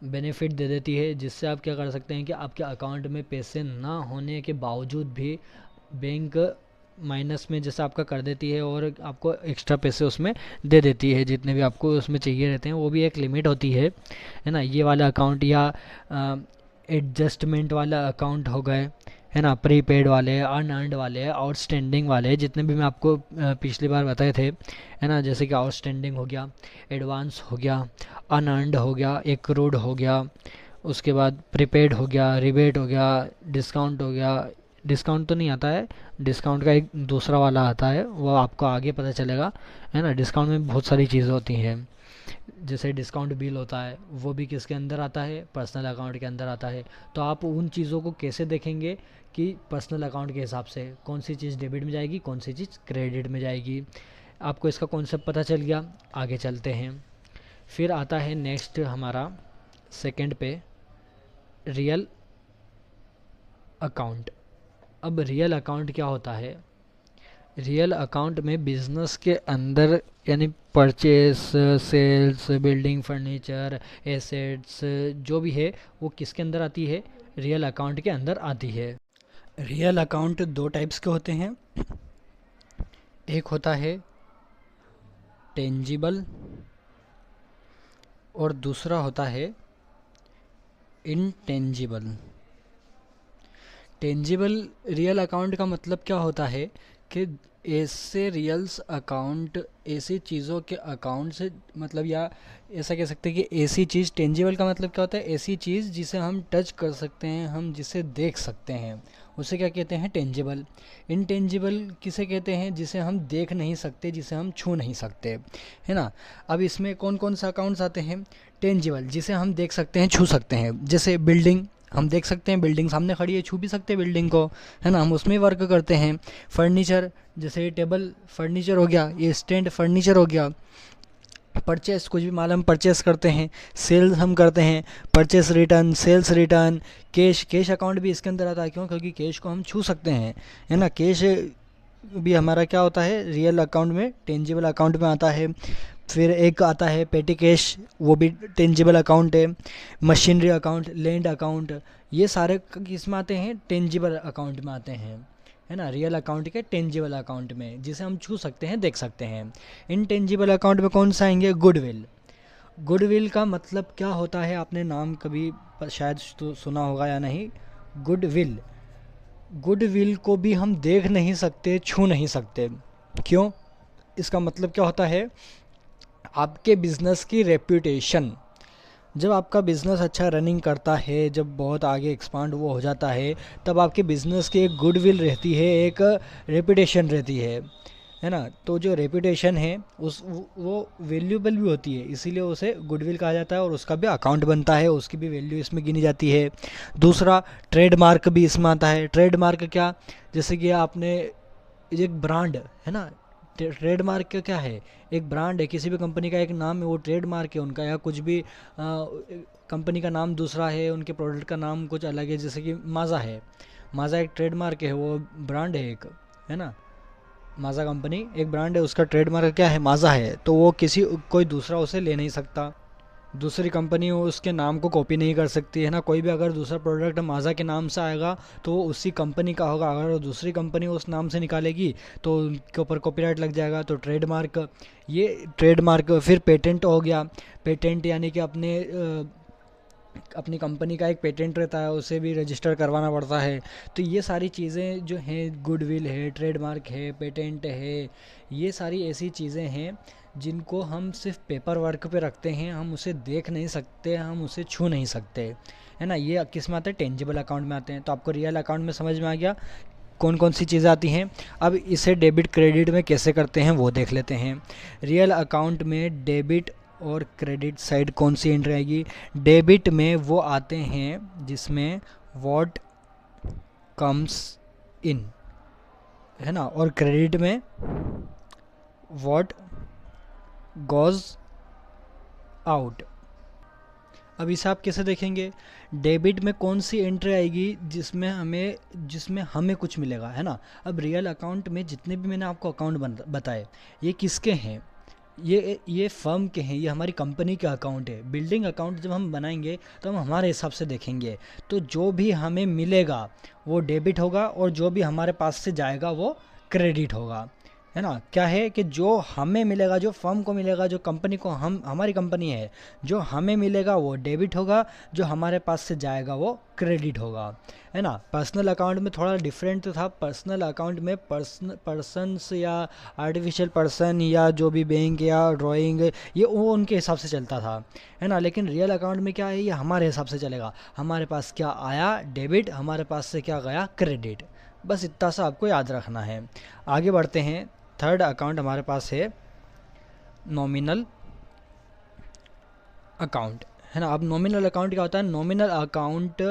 A: बेनिफिट दे देती है, जिससे आप क्या कर सकते हैं कि आपके अकाउंट में पैसे ना होने के बावजूद भी बैंक माइनस में जैसे आपका कर देती है और आपको एक्स्ट्रा पैसे उसमें दे देती है, जितने भी आपको उसमें चाहिए रहते हैं। वो भी एक लिमिट होती है ना। ये वाला अकाउंट या एडजस्टमेंट वाला अकाउंट हो गए, है ना, प्रीपेड वाले, अनअर्नड वाले, आउटस्टैंडिंग वाले, जितने भी मैं आपको पिछली बार बताए थे, है ना। जैसे कि आउटस्टैंडिंग हो गया, एडवांस हो गया, अनअर्नड हो गया, एक्रूड हो गया, उसके बाद प्रीपेड हो गया, रिबेट हो गया, डिस्काउंट हो गया। डिस्काउंट तो नहीं आता है, डिस्काउंट का एक दूसरा वाला आता है, वो आपको आगे पता चलेगा, है ना। डिस्काउंट में बहुत सारी चीज़ें होती हैं, जैसे डिस्काउंट बिल होता है, वो भी किसके अंदर आता है, पर्सनल अकाउंट के अंदर आता है। तो आप उन चीज़ों को कैसे देखेंगे कि पर्सनल अकाउंट के हिसाब से कौन सी चीज़ डेबिट में जाएगी, कौन सी चीज़ क्रेडिट में जाएगी। आपको इसका कॉन्सेप्ट पता चल गया, आगे चलते हैं। फिर आता है नेक्स्ट हमारा सेकंड पे, रियल अकाउंट। अब रियल अकाउंट क्या होता है, रियल अकाउंट में बिजनेस के अंदर यानी purchase, sales, building, furniture, assets जो भी है वो किसके अंदर आती है, रियल अकाउंट के अंदर आती है। रियल अकाउंट दो टाइप्स के होते हैं, एक होता है टेंजिबल और दूसरा होता है इनटेंजिबल। टेंजिबल रियल अकाउंट का मतलब क्या होता है कि ऐसे रियल्स अकाउंट, ऐसी चीज़ों के अकाउंट से, मतलब या ऐसा कह सकते हैं कि ऐसी चीज़, टेंजिबल का मतलब क्या होता है, ऐसी चीज़ जिसे हम टच कर सकते हैं, हम जिसे देख सकते हैं, उसे क्या कहते हैं, टेंजिबल। इनटेंजिबल किसे कहते हैं, जिसे हम देख नहीं सकते, जिसे हम छू नहीं सकते, है ना। अब इसमें कौन कौन सा अकाउंट्स आते हैं, टेंजिबल जिसे हम देख सकते हैं, छू सकते हैं, जैसे बिल्डिंग, हम देख सकते हैं, बिल्डिंग सामने खड़ी है, छू भी सकते हैं बिल्डिंग को, है ना, हम उसमें वर्क करते हैं। फर्नीचर, जैसे टेबल फर्नीचर हो गया, ये स्टैंड फर्नीचर हो गया। परचेस, कुछ भी माल हम परचेस करते हैं। सेल्स हम करते हैं, purchase return, sales return. Cash, cash account भी इसके अंदर आता है, क्यों, क्योंकि कैश को हम छू सकते हैं, है ना। कैश भी हमारा क्या होता है, रियल अकाउंट में, टेंजिबल अकाउंट में आता है। फिर एक आता है पेटी कैश, वो भी टेंजिबल अकाउंट है। मशीनरी अकाउंट, लैंड अकाउंट, ये सारे किस में आते हैं, टेंजिबल अकाउंट में आते हैं, है ना। रियल अकाउंट के टेंजिबल अकाउंट में, जिसे हम छू सकते हैं, देख सकते हैं। इनटेंजिबल अकाउंट में कौन सा आएंगे, गुडविल। गुडविल का मतलब क्या होता है, आपने नाम कभी शायद सुना होगा या नहीं। गुडविल, गुडविल को भी हम देख नहीं सकते, छू नहीं सकते। क्यों? इसका मतलब क्या होता है, आपके बिज़नेस की रेप्यूटेशन, जब आपका बिज़नेस अच्छा रनिंग करता है, जब बहुत आगे एक्सपांड वो हो जाता है, तब आपके बिज़नेस की एक गुडविल रहती है, एक रेपुटेशन रहती है ना। तो जो रेपुटेशन है वो वैल्यूएबल भी होती है, इसीलिए उसे गुडविल कहा जाता है और उसका भी अकाउंट बनता है, उसकी भी वैल्यू इसमें गिनी जाती है। दूसरा, ट्रेडमार्क भी इसमें आता है। ट्रेडमार्क क्या, जैसे कि आपने एक ब्रांड है ना, ट्रेडमार्क का क्या है, एक ब्रांड है, किसी भी कंपनी का एक नाम है, वो ट्रेडमार्क है उनका, या कुछ भी कंपनी का नाम दूसरा है, उनके प्रोडक्ट का नाम कुछ अलग है, जैसे कि माज़ा है, माज़ा एक ट्रेडमार्क है, वो ब्रांड है एक, है ना। माज़ा कंपनी एक ब्रांड है, उसका ट्रेडमार्क क्या है, माज़ा है, तो वो कोई दूसरा उसे ले नहीं सकता, दूसरी कंपनी उसके नाम को कॉपी नहीं कर सकती, है ना। कोई भी अगर दूसरा प्रोडक्ट माज़ा के नाम से आएगा तो वो उसी कंपनी का होगा, अगर दूसरी कंपनी उस नाम से निकालेगी तो उनके ऊपर कॉपीराइट लग जाएगा। तो ट्रेडमार्क, ये ट्रेडमार्क। फिर पेटेंट हो गया। पेटेंट यानी कि अपनी कंपनी का एक पेटेंट रहता है, उसे भी रजिस्टर करवाना पड़ता है। तो ये सारी चीज़ें जो हैं, गुडविल है, ट्रेडमार्क है, पेटेंट है, ये सारी ऐसी चीज़ें हैं जिनको हम सिर्फ पेपर वर्क पे रखते हैं, हम उसे देख नहीं सकते, हम उसे छू नहीं सकते, है ना। ये किस में आते हैं, टेंजिबल अकाउंट में आते हैं। तो आपको रियल अकाउंट में समझ में आ गया कौन कौन सी चीज़ें आती हैं। अब इसे डेबिट क्रेडिट में कैसे करते हैं वो देख लेते हैं। रियल अकाउंट में डेबिट और क्रेडिट साइड कौन सी एंट्री आएगी। डेबिट में वो आते हैं जिसमें व्हाट कम्स इन, है ना, और क्रेडिट में व्हाट गोज़ आउट। अब इसे आप कैसे देखेंगे, डेबिट में कौन सी एंट्री आएगी जिसमें हमें कुछ मिलेगा, है ना। अब रियल अकाउंट में जितने भी मैंने आपको अकाउंट बताए, ये किसके हैं, ये फर्म के हैं, ये हमारी कंपनी का अकाउंट है। बिल्डिंग अकाउंट जब हम बनाएंगे तो हम हमारे हिसाब से देखेंगे, तो जो भी हमें मिलेगा वो डेबिट होगा और जो भी हमारे पास से जाएगा वो क्रेडिट होगा, है ना। क्या है कि जो हमें मिलेगा, जो फर्म को मिलेगा, जो कंपनी को, हमारी कंपनी है, जो हमें मिलेगा वो डेबिट होगा, जो हमारे पास से जाएगा वो क्रेडिट होगा, है ना। पर्सनल अकाउंट में थोड़ा डिफरेंट था। पर्सनल अकाउंट में पर्सन्स या आर्टिफिशियल पर्सन या जो भी बैंक या ड्राइंग, ये वो उनके हिसाब से चलता था, है ना। लेकिन रियल अकाउंट में क्या है, ये हमारे हिसाब से चलेगा, हमारे पास क्या आया डेबिट, हमारे पास से क्या गया क्रेडिट। बस इतना सा आपको याद रखना है। आगे बढ़ते हैं। थर्ड अकाउंट हमारे पास है नॉमिनल अकाउंट, है ना। अब नॉमिनल अकाउंट क्या होता है, नॉमिनल अकाउंट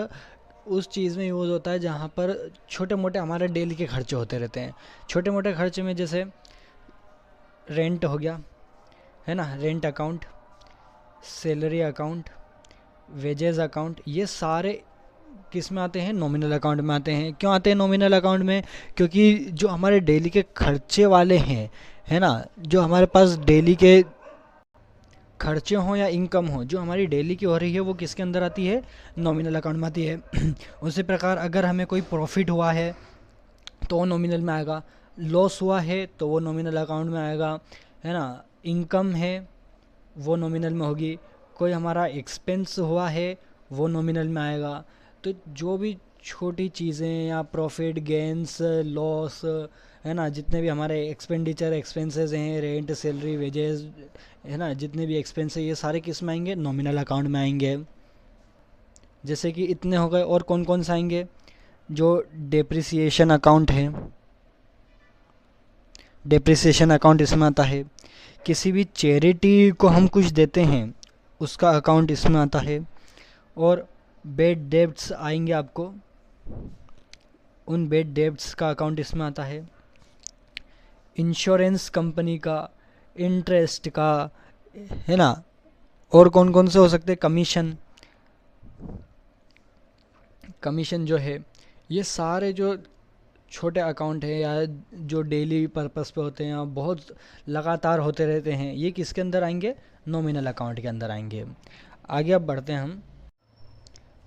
A: उस चीज़ में यूज़ होता है जहाँ पर छोटे मोटे हमारे डेली के खर्चे होते रहते हैं। छोटे मोटे खर्चे में जैसे रेंट हो गया, है ना, rent account, salary account, wages account, ये सारे किस में आते हैं, नॉमिनल अकाउंट में आते हैं। क्यों आते हैं नॉमिनल अकाउंट में, क्योंकि जो हमारे डेली के खर्चे वाले हैं, है ना, जो हमारे पास डेली के खर्चे हों या इनकम हो, जो हमारी डेली की हो रही है, वो किसके अंदर आती है, नॉमिनल अकाउंट में आती है। उसी प्रकार अगर हमें कोई प्रॉफिट हुआ है तो वो नॉमिनल में आएगा, लॉस हुआ है तो वो नॉमिनल अकाउंट में आएगा, है ना। इनकम है वो नॉमिनल में होगी, कोई हमारा एक्सपेंस हुआ है वो नॉमिनल में आएगा। तो जो भी छोटी चीज़ें या प्रॉफिट गेंस लॉस, है ना, जितने भी हमारे एक्सपेंडिचर एक्सपेंसेस हैं, रेंट सैलरी वेजेस, है ना, जितने भी एक्सपेंस है, ये सारे किस में आएंगे, नॉमिनल अकाउंट में आएंगे। जैसे कि इतने हो गए, और कौन कौन से आएंगे, जो डेप्रिसिएशन अकाउंट है, डेप्रिसिएशन अकाउंट इसमें आता है। किसी भी चैरिटी को हम कुछ देते हैं उसका अकाउंट इसमें आता है। और बेड डेब्ट्स आएंगे आपको, उन बेड डेब्ट्स का अकाउंट इसमें आता है। इंश्योरेंस कंपनी का, इंटरेस्ट का, है ना। और कौन कौन से हो सकते हैं, कमीशन जो है, ये सारे जो छोटे अकाउंट हैं या जो डेली पर्पस पे होते हैं या बहुत लगातार होते रहते हैं, ये किसके अंदर आएंगे, नॉमिनल अकाउंट के अंदर आएंगे। आगे अब बढ़ते हैं हम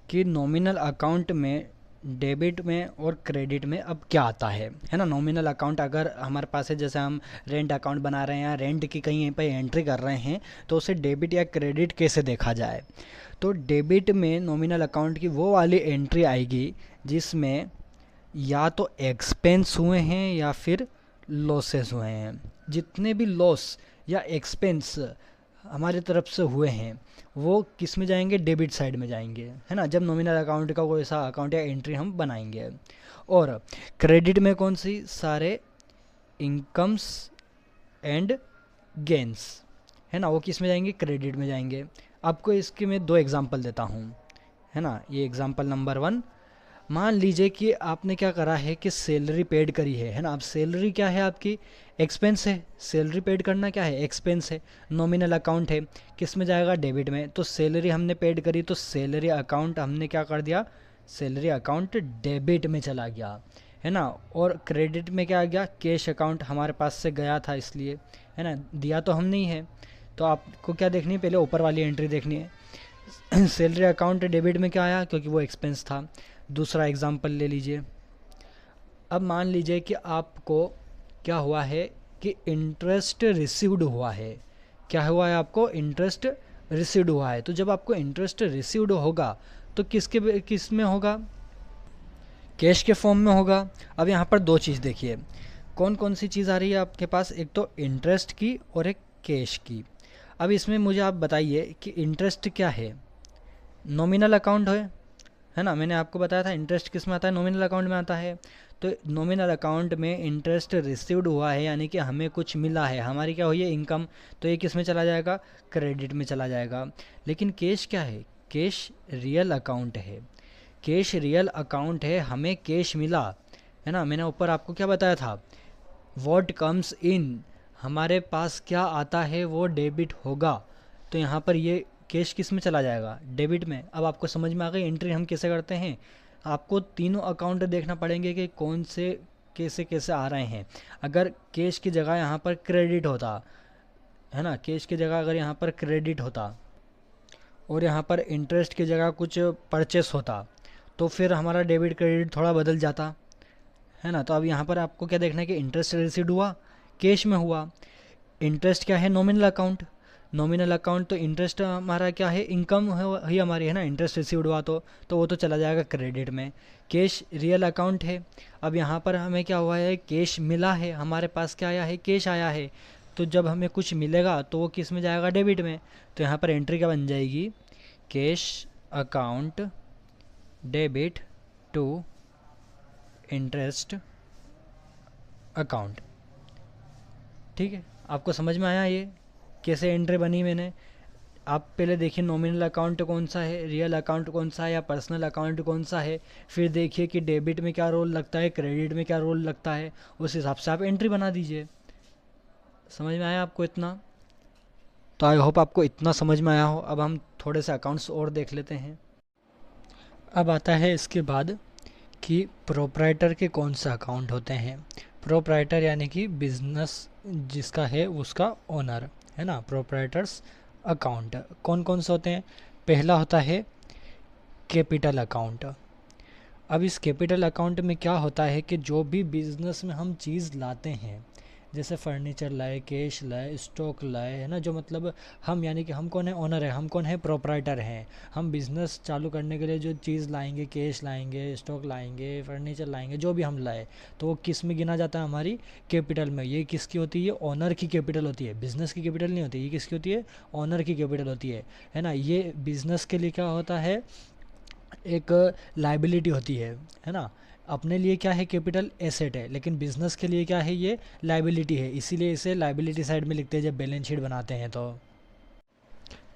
A: कि नॉमिनल अकाउंट में, डेबिट में और क्रेडिट में अब क्या आता है ना। नॉमिनल अकाउंट अगर हमारे पास है, जैसे हम रेंट अकाउंट बना रहे हैं या रेंट की कहीं पे एंट्री कर रहे हैं, तो उसे डेबिट या क्रेडिट कैसे देखा जाए। तो डेबिट में नॉमिनल अकाउंट की वो वाली एंट्री आएगी जिसमें या तो एक्सपेंस हुए हैं या फिर लॉसेस हुए हैं। जितने भी लॉस या एक्सपेंस हमारी तरफ से हुए हैं वो किस में जाएंगे, डेबिट साइड में जाएंगे, है ना, जब नॉमिनल अकाउंट का कोई ऐसा अकाउंट या एंट्री हम बनाएंगे। और क्रेडिट में कौन सी, सारे इनकम्स एंड गेंस, है ना, वो किस में जाएंगे, क्रेडिट में जाएंगे। आपको इसके मैं दो एग्जांपल देता हूँ, है ना। ये एग्जांपल नंबर 1, मान लीजिए कि आपने क्या करा है कि सैलरी पेड करी है ना। अब सैलरी क्या है, आपकी एक्सपेंस है। सैलरी पेड करना क्या है, एक्सपेंस है। नॉमिनल अकाउंट है, किस में जाएगा, डेबिट में। तो सैलरी हमने पेड करी तो सैलरी अकाउंट हमने क्या कर दिया, सैलरी अकाउंट डेबिट में चला गया, है ना। और क्रेडिट में क्या आ गया, कैश अकाउंट हमारे पास से गया था इसलिए, है ना, दिया तो हम नहीं है। तो आपको क्या देखनी है, पहले ऊपर वाली एंट्री देखनी है। सैलरी अकाउंट डेबिट में क्या आया, क्योंकि वो एक्सपेंस था। दूसरा एग्जांपल ले लीजिए। अब मान लीजिए कि आपको क्या हुआ है कि इंटरेस्ट रिसीव्ड हुआ है। क्या हुआ है, आपको इंटरेस्ट रिसीव्ड हुआ है। तो जब आपको इंटरेस्ट रिसीव्ड होगा तो किस में होगा, कैश के फॉर्म में होगा। अब यहाँ पर दो चीज़ देखिए, कौन कौन सी चीज़ आ रही है आपके पास, एक तो इंटरेस्ट की और एक कैश की। अब इसमें मुझे आप बताइए कि इंटरेस्ट क्या है, नॉमिनल अकाउंट है ना। मैंने आपको बताया था इंटरेस्ट किस में आता है, नॉमिनल अकाउंट में आता है। तो नॉमिनल अकाउंट में इंटरेस्ट रिसीव्ड हुआ है, यानी कि हमें कुछ मिला है, हमारी क्या हुई है, इनकम। तो ये किस में चला जाएगा, क्रेडिट में चला जाएगा। लेकिन कैश क्या है, कैश रियल अकाउंट है। कैश रियल अकाउंट है, हमें कैश मिला, है ना। मैंने ऊपर आपको क्या बताया था, व्हाट कम्स इन, हमारे पास क्या आता है वो डेबिट होगा। तो यहाँ पर ये कैश किस में चला जाएगा, डेबिट में। अब आपको समझ में आ गई एंट्री हम कैसे करते हैं। आपको तीनों अकाउंट देखना पड़ेंगे कि कौन से कैसे कैसे आ रहे हैं। अगर कैश की जगह यहाँ पर क्रेडिट होता, है ना, कैश की जगह अगर यहाँ पर क्रेडिट होता और यहाँ पर इंटरेस्ट की जगह कुछ परचेस होता तो फिर हमारा डेबिट क्रेडिट थोड़ा बदल जाता, है ना। तो अब यहाँ पर आपको क्या देखना है कि इंटरेस्ट रिसीव्ड हुआ, कैश में हुआ। इंटरेस्ट क्या है, नॉमिनल अकाउंट। नॉमिनल अकाउंट तो इंटरेस्ट हमारा क्या है, इनकम ही हमारी, है ना। इंटरेस्ट रिसीव्ड हुआ तो वो तो चला जाएगा क्रेडिट में। कैश रियल अकाउंट है। अब यहाँ पर हमें क्या हुआ है, कैश मिला है, हमारे पास क्या आया है, कैश आया है। तो जब हमें कुछ मिलेगा तो वो किस में जाएगा, डेबिट में। तो यहाँ पर एंट्री क्या बन जाएगी, cash account debit to interest account. ठीक है, आपको समझ में आया ये कैसे एंट्री बनी मैंने। आप पहले देखिए नॉमिनल अकाउंट कौन सा है, रियल अकाउंट कौन सा है, या पर्सनल अकाउंट कौन सा है। फिर देखिए कि डेबिट में क्या रोल लगता है, क्रेडिट में क्या रोल लगता है, उस हिसाब से आप एंट्री बना दीजिए। समझ में आया आपको इतना। तो आई होप आपको इतना समझ में आया हो। अब हम थोड़े से अकाउंट्स और देख लेते हैं। अब आता है इसके बाद कि प्रोप्राइटर के कौन से अकाउंट होते हैं। प्रोप्राइटर यानी कि बिजनेस जिसका है उसका ओनर, है ना। प्रोप्राइटर्स अकाउंट कौन कौन से होते हैं, पहला होता है कैपिटल अकाउंट। अब इस कैपिटल अकाउंट में क्या होता है कि जो भी बिज़नेस में हम चीज़ लाते हैं, जैसे फर्नीचर लाए, कैश लाए, स्टॉक लाए, है ना, जो मतलब हम, यानी कि हम कौन है, ओनर है, हम कौन है, प्रोप्राइटर हैं। हम बिज़नेस चालू करने के लिए जो चीज़ लाएंगे, कैश लाएंगे, स्टॉक लाएंगे, फर्नीचर लाएंगे, जो भी हम लाए, तो वो किस में गिना जाता है, हमारी कैपिटल में। ये किसकी होती है, ओनर की कैपिटल होती है, बिज़नेस की कैपिटल नहीं होती। ये किसकी होती है, ओनर की कैपिटल होती है ना। ये बिज़नेस के लिए क्या होता है, एक लाइबिलिटी होती है ना। अपने लिए क्या है, कैपिटल एसेट है, लेकिन बिजनेस के लिए क्या है, ये लाइबिलिटी है। इसीलिए इसे लाइबिलिटी साइड में लिखते हैं जब बैलेंस शीट बनाते हैं। तो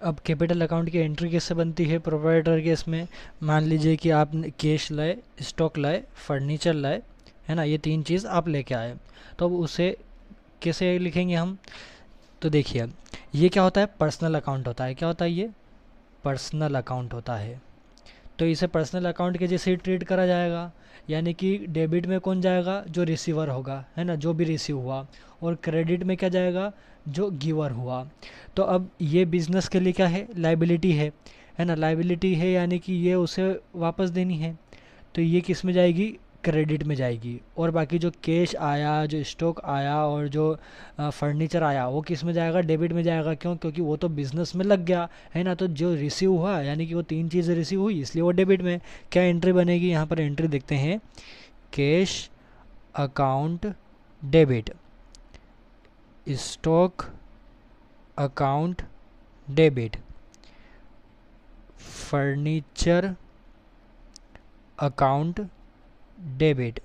A: अब कैपिटल अकाउंट की एंट्री कैसे बनती है प्रोप्राइटर केस में। मान लीजिए कि आप कैश लाए, स्टॉक लाए, फर्नीचर लाए, है ना, ये तीन चीज़ आप लेके आए, तो अब उसे कैसे लिखेंगे हम। तो देखिए ये क्या होता है, पर्सनल अकाउंट होता है। क्या होता है, ये पर्सनल अकाउंट होता है। तो इसे पर्सनल अकाउंट के जैसे ही ट्रीट करा जाएगा, यानी कि डेबिट में कौन जाएगा, जो रिसीवर होगा, है ना, जो भी रिसीव हुआ। और क्रेडिट में क्या जाएगा, जो गिवर हुआ। तो अब ये बिज़नेस के लिए क्या है, लाइबिलिटी है ना। लाइबिलिटी है यानी कि ये उसे वापस देनी है, तो ये किस में जाएगी, क्रेडिट में जाएगी। और बाकी जो कैश आया, जो स्टॉक आया और जो फर्नीचर आया, वो किस में जाएगा, डेबिट में जाएगा। क्यों, क्योंकि वो तो बिज़नेस में लग गया, है ना। तो जो रिसीव हुआ, यानी कि वो तीन चीज़ें रिसीव हुई, इसलिए वो डेबिट में। क्या एंट्री बनेगी, यहाँ पर एंट्री देखते हैं, cash account debit, stock account debit, furniture account debit.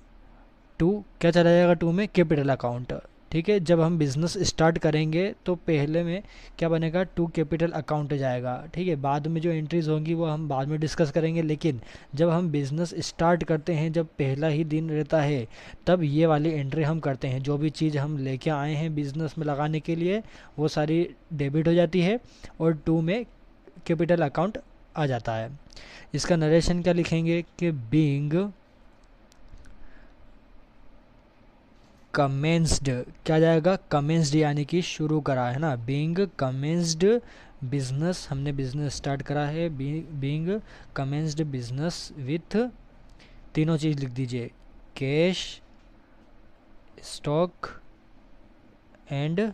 A: To क्या चला जाएगा, टू में कैपिटल अकाउंट। ठीक है, जब हम बिज़नेस स्टार्ट करेंगे तो पहले में क्या बनेगा, टू कैपिटल अकाउंट जाएगा। ठीक है, बाद में जो एंट्रीज होंगी वो हम बाद में डिस्कस करेंगे, लेकिन जब हम बिज़नेस स्टार्ट करते हैं, जब पहला ही दिन रहता है, तब ये वाली एंट्री हम करते हैं। जो भी चीज़ हम लेके आए हैं बिज़नेस में लगाने के लिए वो सारी डेबिट हो जाती है और टू में कैपिटल अकाउंट आ जाता है। इसका नरेशन क्या लिखेंगे कि बीइंग कमेंस्ड, क्या जाएगा, कमेंस्ड यानी कि शुरू करा है ना, बीइंग कमेंस्ड बिजनेस, हमने बिजनेस स्टार्ट करा है, बीइंग कमेंस्ड बिजनेस विथ, तीनों चीज़ लिख दीजिए, कैश, स्टॉक एंड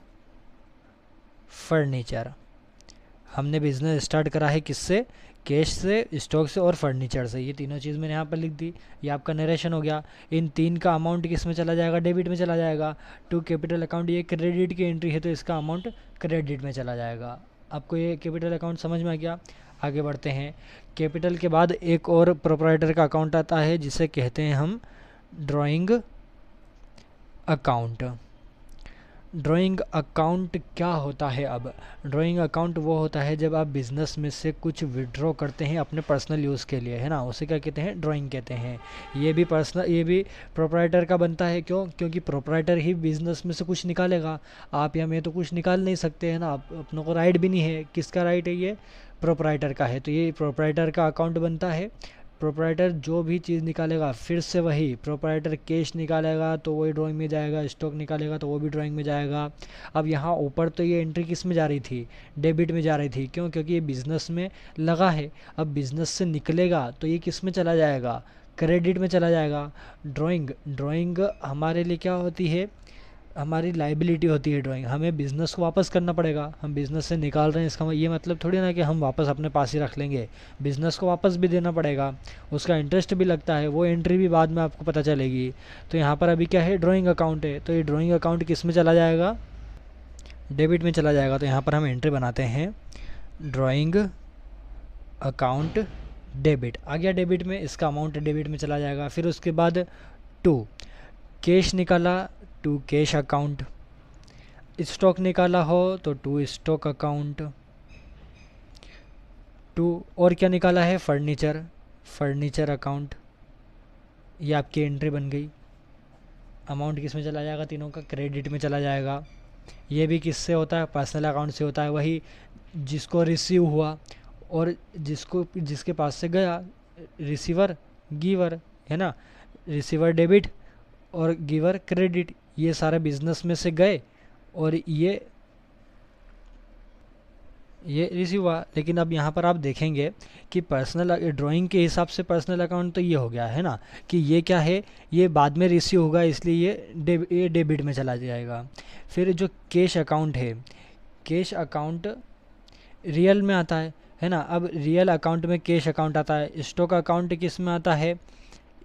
A: फर्नीचर। हमने बिजनेस स्टार्ट करा है किससे, कैश से, स्टॉक से और फर्नीचर से। ये तीनों चीज़ मैंने यहाँ पर लिख दी, ये आपका नरेशन हो गया। इन तीन का अमाउंट किस में चला जाएगा, डेबिट में चला जाएगा। टू कैपिटल अकाउंट, ये क्रेडिट की एंट्री है तो इसका अमाउंट क्रेडिट में चला जाएगा। आपको ये कैपिटल अकाउंट समझ में आ गया। आगे बढ़ते हैं। कैपिटल के बाद एक और प्रोप्राइटर का अकाउंट आता है जिसे कहते हैं हम ड्राइंग अकाउंट। ड्राइंग अकाउंट क्या होता है, अब ड्राइंग अकाउंट वो होता है जब आप बिज़नेस में से कुछ विड्रॉ करते हैं अपने पर्सनल यूज़ के लिए, है ना, उसे क्या कहते हैं, ड्राइंग कहते हैं। ये भी प्रोप्राइटर का बनता है। क्यों, क्योंकि प्रोप्राइटर ही बिज़नेस में से कुछ निकालेगा। आप या मैं तो कुछ निकाल नहीं सकते, है ना, अपनों को राइट भी नहीं है। किसका राइट है, ये प्रोप्राइटर का है। तो ये प्रोप्राइटर का अकाउंट बनता है। प्रोप्राइटर जो भी चीज़ निकालेगा, फिर से वही प्रोप्राइटर कैश निकालेगा तो वही ड्राइंग में जाएगा, स्टॉक निकालेगा तो वो भी ड्राइंग में जाएगा। अब यहाँ ऊपर तो ये एंट्री किस में जा रही थी, डेबिट में जा रही थी। क्यों, क्योंकि ये बिज़नेस में लगा है। अब बिज़नेस से निकलेगा तो ये किस में चला जाएगा, क्रेडिट में चला जाएगा। ड्राइंग हमारे लिए क्या होती है, हमारी लाइबिलिटी होती है ड्राइंग। हमें बिज़नेस को वापस करना पड़ेगा। हम बिज़नेस से निकाल रहे हैं, इसका ये मतलब थोड़ी ना कि हम वापस अपने पास ही रख लेंगे। बिज़नेस को वापस भी देना पड़ेगा, उसका इंटरेस्ट भी लगता है। वो एंट्री भी बाद में आपको पता चलेगी। तो यहाँ पर अभी क्या है, ड्राइंग अकाउंट है, तो ये ड्राइंग अकाउंट किस में चला जाएगा, डेबिट में चला जाएगा। तो यहाँ पर हम एंट्री बनाते हैं ड्राइंग अकाउंट डेबिट। आ गया डेबिट में, इसका अमाउंट डेबिट में चला जाएगा। फिर उसके बाद टू कैश निकाला, टू कैश अकाउंट। स्टॉक निकाला हो तो टू स्टॉक अकाउंट। टू और क्या निकाला है, फर्नीचर अकाउंट। ये आपकी एंट्री बन गई। अमाउंट किस में चला जाएगा, तीनों का क्रेडिट में चला जाएगा। ये भी किससे होता है, पर्सनल अकाउंट से होता है। वही जिसको रिसीव हुआ और जिसके पास से गया, रिसीवर गिवर, है ना, रिसीवर डेबिट और गिवर क्रेडिट। ये सारे बिजनेस में से गए और ये रिसीव हुआ। लेकिन अब यहाँ पर आप देखेंगे कि पर्सनल ड्राइंग के हिसाब से पर्सनल अकाउंट तो ये हो गया है ना, कि ये क्या है, ये बाद में रिसीव होगा, इसलिए ये डेबिट में चला जाएगा। फिर जो कैश अकाउंट है, कैश अकाउंट रियल में आता है ना। अब रियल अकाउंट में कैश अकाउंट आता है। स्टॉक अकाउंट किस में आता है,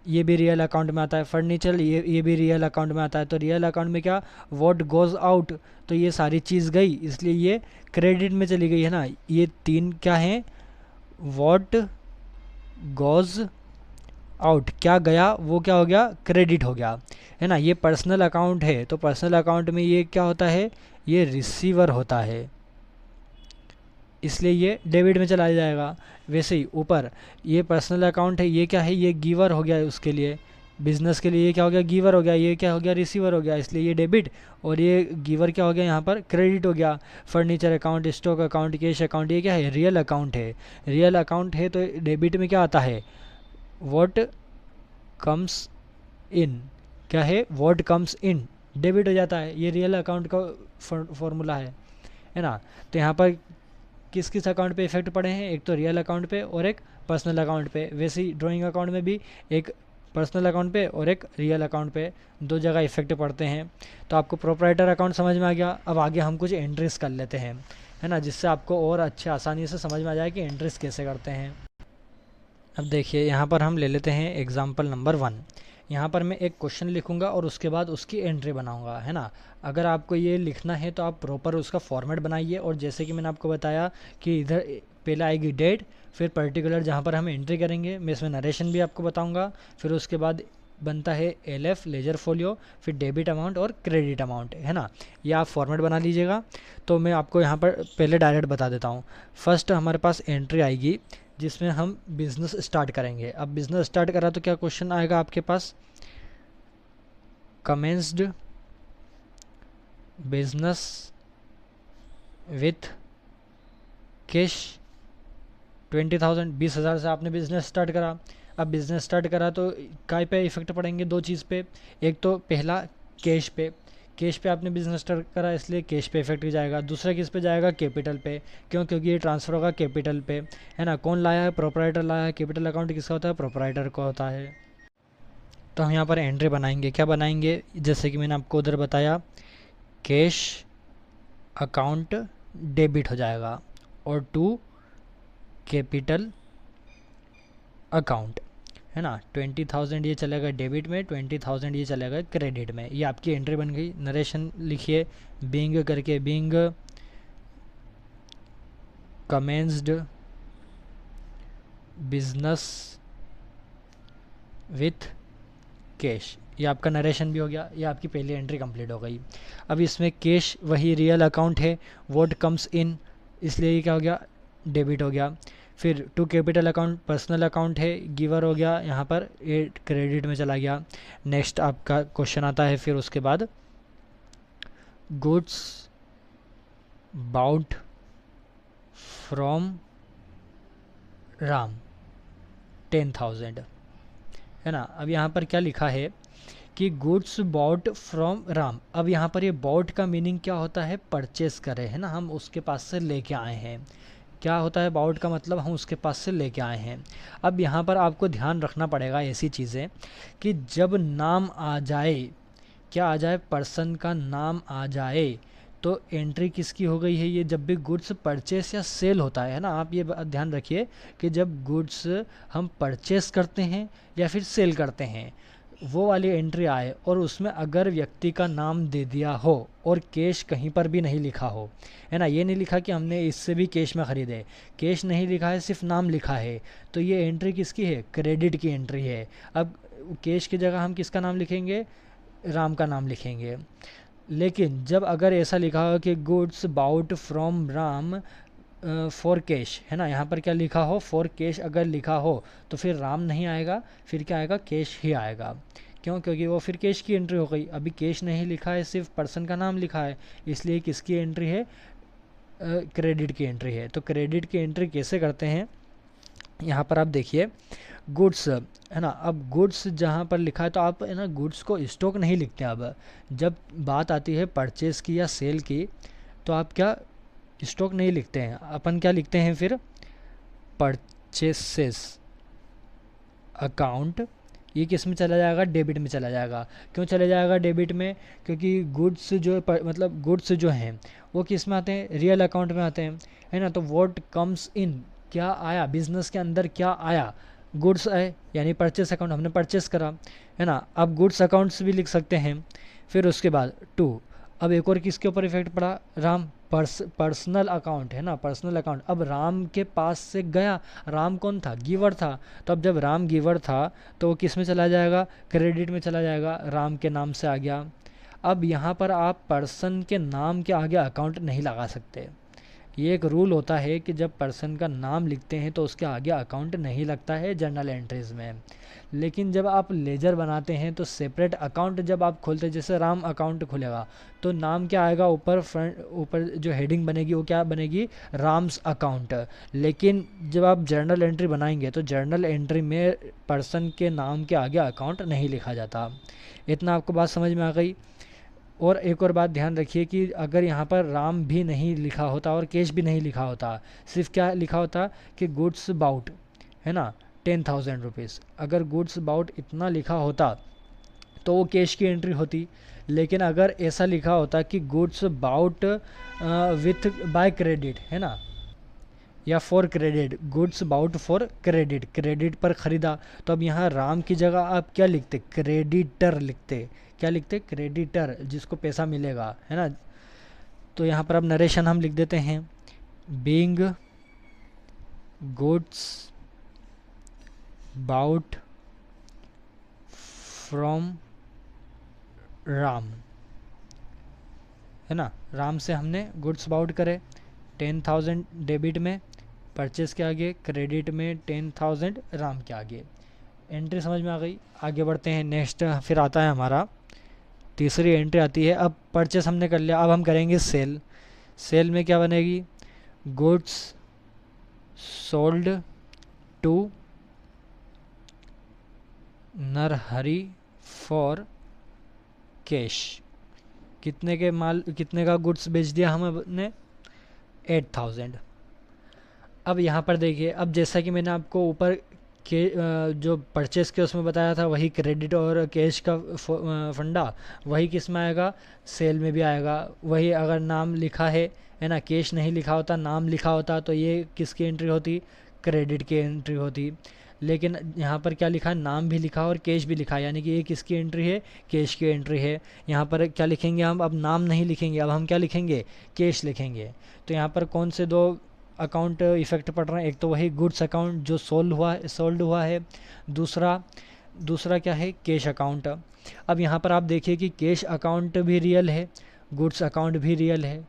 A: ये भी रियल अकाउंट में आता है। फर्नीचर ये भी रियल अकाउंट में आता है। तो रियल अकाउंट में क्या, व्हाट गोज़ आउट, तो ये सारी चीज़ गई, इसलिए ये क्रेडिट में चली गई, है ना। ये तीन क्या हैं, व्हाट गोज़ आउट, क्या गया वो क्या हो गया, क्रेडिट हो गया, है ना। ये पर्सनल अकाउंट है, तो पर्सनल अकाउंट में ये क्या होता है, ये रिसीवर होता है, इसलिए ये डेबिट में चला जाएगा। वैसे ही ऊपर ये पर्सनल अकाउंट है, ये क्या है, ये गिवर हो गया उसके लिए, बिजनेस के लिए ये क्या हो गया, गिवर हो गया। ये क्या हो गया, रिसीवर हो गया, इसलिए ये डेबिट और ये गिवर क्या हो गया, यहाँ पर क्रेडिट हो गया। Furniture account, stock account, cash account, ये क्या है, रियल अकाउंट है। रियल अकाउंट है तो डेबिट में क्या आता है, व्हाट कम्स इन, क्या है, व्हाट कम्स इन, डेबिट हो जाता है। ये रियल अकाउंट का फॉर्मूला है ना। तो यहाँ पर किस किस अकाउंट पे इफेक्ट पड़े हैं, एक तो रियल अकाउंट पे और एक पर्सनल अकाउंट पे। वैसे ही ड्राइंग अकाउंट में भी एक पर्सनल अकाउंट पे और एक रियल अकाउंट पे, दो जगह इफेक्ट पड़ते हैं। तो आपको प्रोप्राइटर अकाउंट समझ में आ गया। अब आगे हम कुछ एंट्रीज कर लेते हैं, है ना, जिससे आपको और अच्छे आसानी से समझ में आ जाए कि एंट्रीज कैसे करते हैं। अब देखिए यहाँ पर हम ले लेते हैं एग्जाम्पल नंबर 1। यहाँ पर मैं एक क्वेश्चन लिखूंगा और उसके बाद उसकी एंट्री बनाऊंगा, है ना। अगर आपको ये लिखना है तो आप प्रॉपर उसका फॉर्मेट बनाइए, और जैसे कि मैंने आपको बताया कि इधर पहले आएगी डेट, फिर पर्टिकुलर जहाँ पर हम एंट्री करेंगे, मैं इसमें नरेशन भी आपको बताऊंगा, फिर उसके बाद बनता है LF लेजर फोलियो, फिर डेबिट अमाउंट और क्रेडिट अमाउंट, है ना। ये आप फॉर्मेट बना लीजिएगा। तो मैं आपको यहाँ पर पहले डायरेक्ट बता देता हूँ। फर्स्ट हमारे पास एंट्री आएगी जिसमें हम बिज़नेस स्टार्ट करेंगे। अब बिज़नेस स्टार्ट करा तो क्या क्वेश्चन आएगा आपके पास, कमेंस्ड बिजनेस विथ कैश 20,000, 20,000 से आपने बिज़नेस स्टार्ट करा। अब बिज़नेस स्टार्ट करा तो काय पे इफेक्ट पड़ेंगे, दो चीज़ पे। एक तो पहला कैश पे, कैश पे आपने बिजनेस स्टार्ट करा इसलिए कैश पे इफेक्ट जाएगा। दूसरा किस पे जाएगा, कैपिटल पे, क्यों, क्योंकि ये ट्रांसफ़र होगा कैपिटल पे, है ना। कौन लाया है, प्रोपराइटर लाया है। कैपिटल अकाउंट किसका होता है, प्रोपराइटर का होता है। तो हम यहाँ पर एंट्री बनाएंगे, क्या बनाएंगे, जैसे कि मैंने आपको उधर बताया, कैश अकाउंट डेबिट हो जाएगा और टू कैपिटल अकाउंट, है ना। 20,000 ये चलेगा डेबिट में, 20,000 ये चलेगा क्रेडिट में। ये आपकी एंट्री बन गई। नरेशन लिखिए बीइंग करके, being commenced business with cash, ये आपका नरेशन भी हो गया। ये आपकी पहली एंट्री कंप्लीट हो गई। अब इसमें कैश वही रियल अकाउंट है, व्हाट कम्स इन, इसलिए ये क्या हो गया, डेबिट हो गया। फिर to capital account personal account है, गिवर हो गया, यहाँ पर ये क्रेडिट में चला गया। नेक्स्ट आपका क्वेश्चन आता है फिर उसके बाद, गुड्स बाउट फ्रॉम राम 10,000, है ना। अब यहाँ पर क्या लिखा है कि गुड्स बॉट फ्रॉम राम। अब यहाँ पर ये बॉट का मीनिंग क्या होता है, परचेस करे, है ना, हम उसके पास से लेके आए हैं। क्या होता है बाउट का मतलब, हम उसके पास से लेके आए हैं। अब यहाँ पर आपको ध्यान रखना पड़ेगा ऐसी चीज़ें कि जब नाम आ जाए, क्या आ जाए, पर्सन का नाम आ जाए, तो एंट्री किसकी हो गई है, ये जब भी गुड्स परचेस या सेल होता है ना। आप ये ध्यान रखिए कि जब गुड्स हम परचेस करते हैं या फिर सेल करते हैं, वो वाली एंट्री आए और उसमें अगर व्यक्ति का नाम दे दिया हो और कैश कहीं पर भी नहीं लिखा हो, है ना, ये नहीं लिखा कि हमने इससे भी कैश में ख़रीदे, कैश नहीं लिखा है, सिर्फ नाम लिखा है, तो ये एंट्री किसकी है, क्रेडिट की एंट्री है। अब कैश की जगह हम किसका नाम लिखेंगे, राम का नाम लिखेंगे। लेकिन जब अगर ऐसा लिखा हो कि goods bought from Ram for cash, है ना, यहाँ पर क्या लिखा हो, फॉर कैश अगर लिखा हो तो फिर राम नहीं आएगा, फिर क्या आएगा, कैश ही आएगा। क्यों, क्योंकि वो फिर कैश की एंट्री हो गई। अभी कैश नहीं लिखा है, सिर्फ पर्सन का नाम लिखा है, इसलिए किसकी एंट्री है, क्रेडिट की एंट्री है। तो क्रेडिट की एंट्री कैसे करते हैं, यहाँ पर आप देखिए, गुड्स, है ना। अब गुड्स जहाँ पर लिखा है तो आप, है ना, गुड्स को स्टॉक नहीं लिखते। अब जब बात आती है परचेस की या सेल की, तो आप क्या स्टॉक नहीं लिखते हैं, अपन क्या लिखते हैं फिर, परचेसेस अकाउंट। ये किस में चला जाएगा, डेबिट में चला जाएगा। क्यों चले जाएगा डेबिट में, क्योंकि गुड्स जो मतलब गुड्स जो हैं वो किस में आते हैं, रियल अकाउंट में आते हैं, है ना। तो व्हाट कम्स इन, क्या आया, बिजनेस के अंदर क्या आया, गुड्स आए, यानी परचेस अकाउंट, हमने परचेस करा, है ना। अब गुड्स अकाउंट्स भी लिख सकते हैं। फिर उसके बाद टू, अब एक और किसके ऊपर इफेक्ट पड़ा, राम, पर्सनल अकाउंट, है ना, पर्सनल अकाउंट। अब राम के पास से गया, राम कौन था, गिवर था, तो अब जब राम गिवर था तो वो किस में चला जाएगा, क्रेडिट में चला जाएगा, राम के नाम से आ गया। अब यहाँ पर आप पर्सन के नाम के आगे अकाउंट नहीं लगा सकते। ये एक रूल होता है कि जब पर्सन का नाम लिखते हैं तो उसके आगे अकाउंट नहीं लगता है जर्नल एंट्रीज़ में। लेकिन जब आप लेजर बनाते हैं तो सेपरेट अकाउंट जब आप खोलते हैं, जैसे राम अकाउंट खुलेगा तो नाम क्या आएगा, ऊपर फ्रंट, ऊपर जो हेडिंग बनेगी वो क्या बनेगी, राम्स अकाउंट। लेकिन जब आप जर्नल एंट्री बनाएंगे तो जर्नल एंट्री में पर्सन के नाम के आगे अकाउंट नहीं लिखा जाता। इतना आपको बात समझ में आ गई। और एक और बात ध्यान रखिए कि अगर यहाँ पर राम भी नहीं लिखा होता और कैश भी नहीं लिखा होता, सिर्फ क्या लिखा होता कि गुड्स बाउट, है ना, 10,000 रुपीज़, अगर गुड्स बाउट इतना लिखा होता तो वो कैश की एंट्री होती। लेकिन अगर ऐसा लिखा होता कि goods bought with by credit, है ना, या for credit, goods bought for credit, credit पर ख़रीदा। तो अब यहाँ राम की जगह आप क्या लिखते, क्रेडिटर लिखते। क्या लिखते, क्रेडिटर, जिसको पैसा मिलेगा, है ना। तो यहाँ पर अब नरेशन हम लिख देते हैं, being goods bought from Ram, है ना। राम से हमने गुड्स बाउट करे 10,000 डेबिट में, परचेस के आगे क्रेडिट में 10,000 राम के आगे। एंट्री समझ में आ गई। आगे बढ़ते हैं, नेक्स्ट फिर आता है हमारा तीसरी एंट्री आती है। अब परचेस हमने कर लिया, अब हम करेंगे सेल। सेल में क्या बनेगी, goods sold to Narhari for cash. कितने के माल, कितने का गुड्स बेच दिया हमने, 8,000। अब यहाँ पर देखिए, अब जैसा कि मैंने आपको ऊपर के जो परचेस के उसमें बताया था, वही क्रेडिट और कैश का फंडा वही किस में आएगा, सेल में भी आएगा। वही अगर नाम लिखा है ना, कैश नहीं लिखा होता, नाम लिखा होता, तो ये किसकी एंट्री होती, क्रेडिट की एंट्री होती। लेकिन यहाँ पर क्या लिखा है, नाम भी लिखा और कैश भी लिखा, यानी कि ये किसकी एंट्री है, कैश की एंट्री है। यहाँ पर क्या लिखेंगे हम, अब नाम नहीं लिखेंगे, अब हम क्या लिखेंगे, कैश लिखेंगे। तो यहाँ पर कौन से दो अकाउंट इफेक्ट पड़ रहे हैं, एक तो वही गुड्स अकाउंट जो सोल्ड हुआ है, दूसरा क्या है, कैश अकाउंट। अब यहाँ पर आप देखिए कि कैश अकाउंट भी रियल है, गुड्स अकाउंट भी रियल है।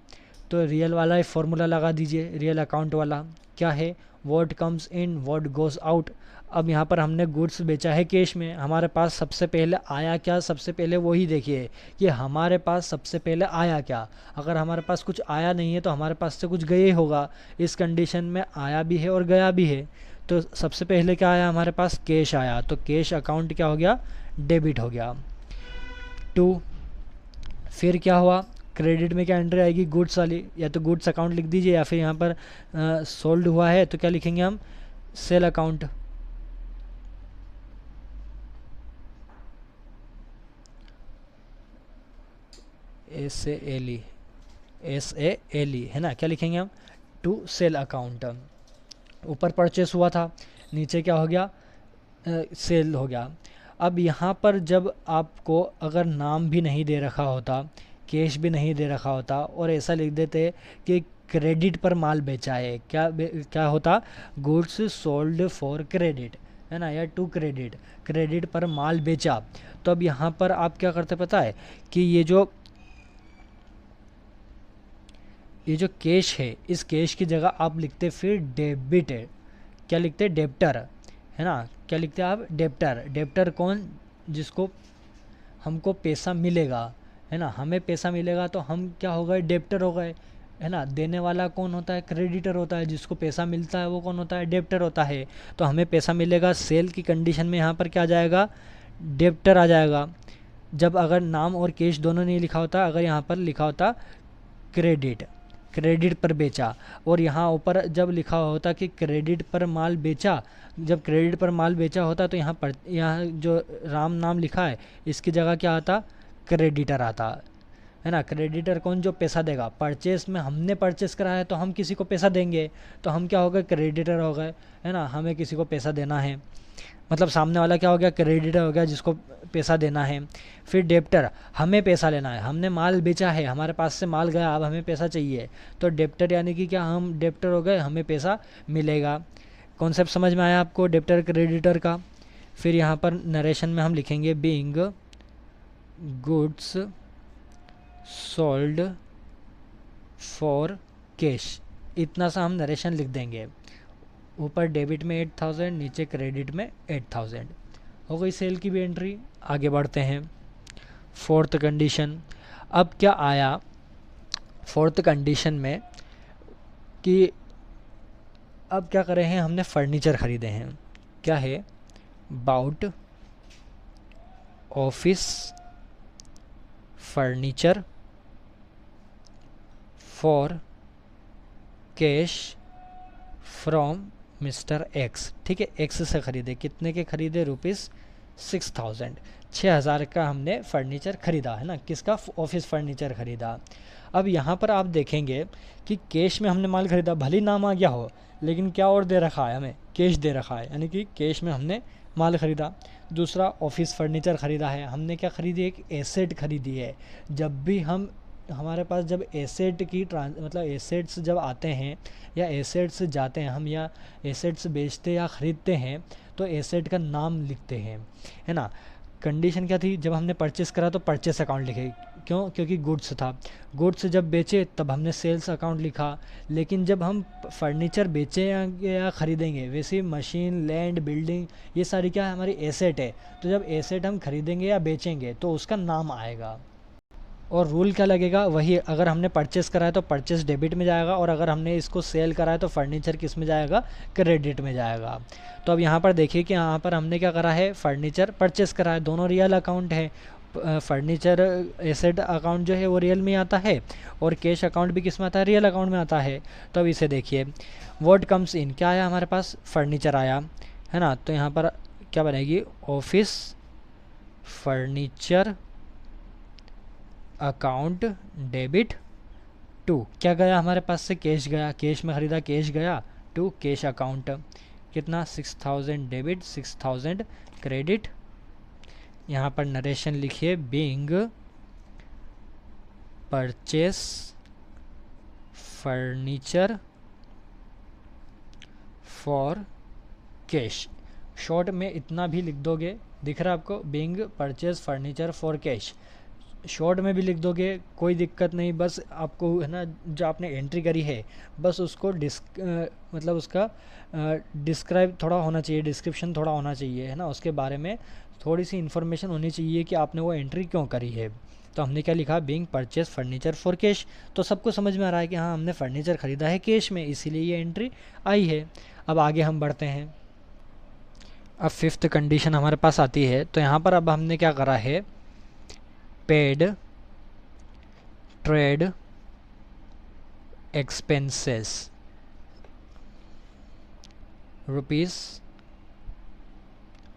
A: तो रियल वाला फॉर्मूला लगा दीजिए, रियल अकाउंट वाला क्या है, what comes in what goes out. अब यहाँ पर हमने गुड्स बेचा है कैश में, हमारे पास सबसे पहले आया क्या, सबसे पहले वही देखिए कि हमारे पास सबसे पहले आया क्या। अगर हमारे पास कुछ आया नहीं है तो हमारे पास से कुछ गए होगा। इस कंडीशन में आया भी है और गया भी है। तो सबसे पहले क्या आया हमारे पास, कैश आया, तो कैश अकाउंट क्या हो गया, डेबिट हो गया। 2 फिर क्या हुआ, क्रेडिट में क्या एंट्री आएगी, गुड्स वाली, या तो गुड्स अकाउंट लिख दीजिए, या फिर यहाँ पर सोल्ड हुआ है तो क्या लिखेंगे हम, सेल अकाउंट। SALE है ना, क्या लिखेंगे हम, टू सेल अकाउंट। ऊपर परचेस हुआ था, नीचे क्या हो गया, सेल हो गया। अब यहाँ पर जब आपको अगर नाम भी नहीं दे रखा होता, कैश भी नहीं दे रखा होता, और ऐसा लिख देते कि क्रेडिट पर माल बेचा है, क्या होता, गुड्स सोल्ड फॉर क्रेडिट, है ना, या टू क्रेडिट, क्रेडिट पर माल बेचा। तो अब यहाँ पर आप क्या करते पता है कि ये जो कैश है, इस कैश की जगह आप लिखते फिर डेबिट है। क्या लिखते, डेब्टर, है ना। क्या लिखते हैं आप, डेब्टर। डेब्टर कौन, जिसको हमको पैसा मिलेगा, है ना, हमें पैसा मिलेगा तो हम क्या हो गए, डेब्टर हो गए, है ना। देने वाला कौन होता है, क्रेडिटर होता है, जिसको पैसा मिलता है वो कौन होता है, डेब्टर होता है। तो हमें पैसा मिलेगा, सेल की कंडीशन में यहाँ पर क्या आ जाएगा, डेब्टर आ जाएगा। जब अगर नाम और कैश दोनों नहीं लिखा होता, अगर यहाँ पर लिखा होता क्रेडिट, क्रेडिट पर बेचा, और यहाँ ऊपर जब लिखा होता कि क्रेडिट पर माल बेचा, जब क्रेडिट पर माल बेचा होता तो यहाँ जो राम नाम लिखा है इसकी जगह क्या आता, क्रेडिटर आता, है ना। क्रेडिटर कौन, जो पैसा देगा। परचेस में हमने परचेस करा है तो हम किसी को पैसा देंगे, तो हम क्या हो गए, क्रेडिटर हो गए, है ना। हमें किसी को पैसा देना है, मतलब सामने वाला क्या हो गया, क्रेडिटर हो गया, जिसको पैसा देना है। फिर डेब्टर, हमें पैसा लेना है, हमने माल बेचा है, हमारे पास से माल गया, अब हमें पैसा चाहिए, तो डेब्टर यानी कि क्या, हम डेब्टर हो गए, हमें पैसा मिलेगा। कॉन्सेप्ट समझ में आया आपको डेब्टर क्रेडिटर का। फिर यहाँ पर नरेशन में हम लिखेंगे being goods sold for cash, इतना सा हम नरेशन लिख देंगे। ऊपर डेबिट में 8,000, नीचे क्रेडिट में 8,000। हो गई सेल की भी एंट्री। आगे बढ़ते हैं, फोर्थ कंडीशन। अब क्या आया फोर्थ कंडीशन में कि अब क्या करे हैं, हमने फर्नीचर ख़रीदे हैं। क्या है, bought office furniture for cash from mister X. ठीक है, एक्स से ख़रीदे, कितने के ख़रीदे, ₹6,000, 6,000 का हमने फर्नीचर ख़रीदा, है ना। किसका, ऑफिस फर्नीचर ख़रीदा। अब यहाँ पर आप देखेंगे कि कैश में हमने माल ख़रीदा, भले ही नाम आ गया हो, लेकिन क्या और दे रखा है, हमें कैश दे रखा है, यानी कि कैश में हमने माल ख़रीदा। दूसरा, ऑफिस फर्नीचर ख़रीदा है, हमने क्या ख़रीदी, एक एसेट ख़रीदी है। जब भी हमारे पास जब एसेट की मतलब एसेट्स जब आते हैं या एसेट्स जाते हैं हम, या एसेट्स बेचते या ख़रीदते हैं, तो एसेट का नाम लिखते हैं, है ना। कंडीशन क्या थी, जब हमने परचेस करा तो परचेस अकाउंट लिखे, क्यों, क्योंकि गुड्स था। गुड्स जब बेचे तब हमने सेल्स अकाउंट लिखा। लेकिन जब हम फर्नीचर बेचे या ख़रीदेंगे, वैसे मशीन, लैंड, बिल्डिंग, ये सारी क्या है, हमारी एसेट है। तो जब एसेट हम ख़रीदेंगे या बेचेंगे तो उसका नाम आएगा। और रूल क्या लगेगा, वही, अगर हमने परचेस करा है तो परचेस डेबिट में जाएगा, और अगर हमने इसको सेल करा है तो फर्नीचर किस में जाएगा, क्रेडिट में जाएगा। तो अब यहाँ पर देखिए कि यहाँ पर हमने क्या करा है, फर्नीचर परचेस करा है, दोनों रियल अकाउंट है। फर्नीचर एसेट अकाउंट जो है वो रियल में आता है, और कैश अकाउंट भी किस में आता है, रियल अकाउंट में आता है। तो अब इसे देखिए, व्हाट कम्स इन, क्या आया हमारे पास, फर्नीचर आया, है ना। तो यहाँ पर क्या बनेगी, office furniture account debit to, क्या गया हमारे पास से, कैश गया, कैश में ख़रीदा, कैश गया टू कैश अकाउंट, कितना, 6000 डेबिट, 6000 क्रेडिट। यहाँ पर नरेशन लिखिए, being purchase furniture for cash. Short में इतना भी लिख दोगे, दिख रहा है आपको, being purchase furniture for cash, short में भी लिख दोगे, कोई दिक्कत नहीं। बस आपको, है ना, जो आपने एंट्री करी है बस उसको मतलब उसका डिस्क्राइब थोड़ा होना चाहिए, डिस्क्रिप्शन थोड़ा होना चाहिए, है ना, उसके बारे में थोड़ी सी इन्फॉर्मेशन होनी चाहिए कि आपने वो एंट्री क्यों करी है। तो हमने क्या लिखा, being purchase furniture for cash. तो सबको समझ में आ रहा है कि हाँ, हमने फर्नीचर ख़रीदा है कैश में, इसीलिए ये एंट्री आई है। अब आगे हम बढ़ते हैं। अब फिफ्थ कंडीशन हमारे पास आती है। तो यहाँ पर अब हमने क्या करा है, पेड ट्रेड एक्सपेंसेस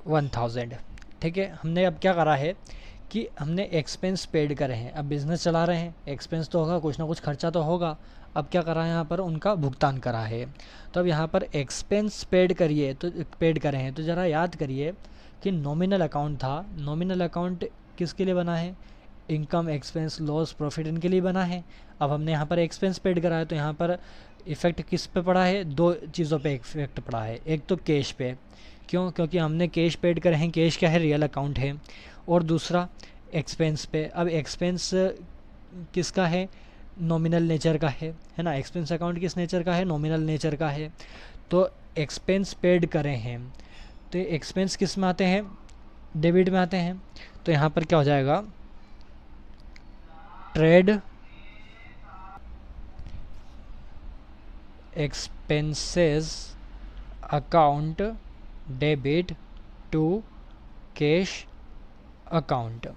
A: ₹1000। ठीक है, हमने अब क्या करा है कि हमने एक्सपेंस पेड करे हैं। अब बिज़नेस चला रहे हैं, एक्सपेंस तो होगा, कुछ ना कुछ खर्चा तो होगा। अब क्या करा है, यहाँ पर उनका भुगतान करा है। तो अब यहाँ पर एक्सपेंस पेड करिए, तो पेड करे हैं, तो ज़रा याद करिए कि नॉमिनल अकाउंट था। नॉमिनल अकाउंट किसके लिए बना है, इनकम, एक्सपेंस, लॉस, प्रॉफिट, इनके लिए बना है। अब हमने यहाँ पर एक्सपेंस पेड करा है, तो यहाँ पर इफ़ेक्ट किस पे पड़ा है, दो चीज़ों पे इफेक्ट पड़ा है। एक तो कैश पे, क्यों, क्योंकि हमने कैश पेड करे हैं, कैश क्या है, रियल अकाउंट है। और दूसरा एक्सपेंस पे। अब एक्सपेंस किसका है, नॉमिनल नेचर का है ना। एक्सपेंस अकाउंट किस नेचर का है, नॉमिनल नेचर का है। तो एक्सपेंस पेड करे हैं, तो एक्सपेंस किस में आते हैं, डेबिट में आते हैं। तो यहाँ पर क्या हो जाएगा, trade expenses account debit to cash account.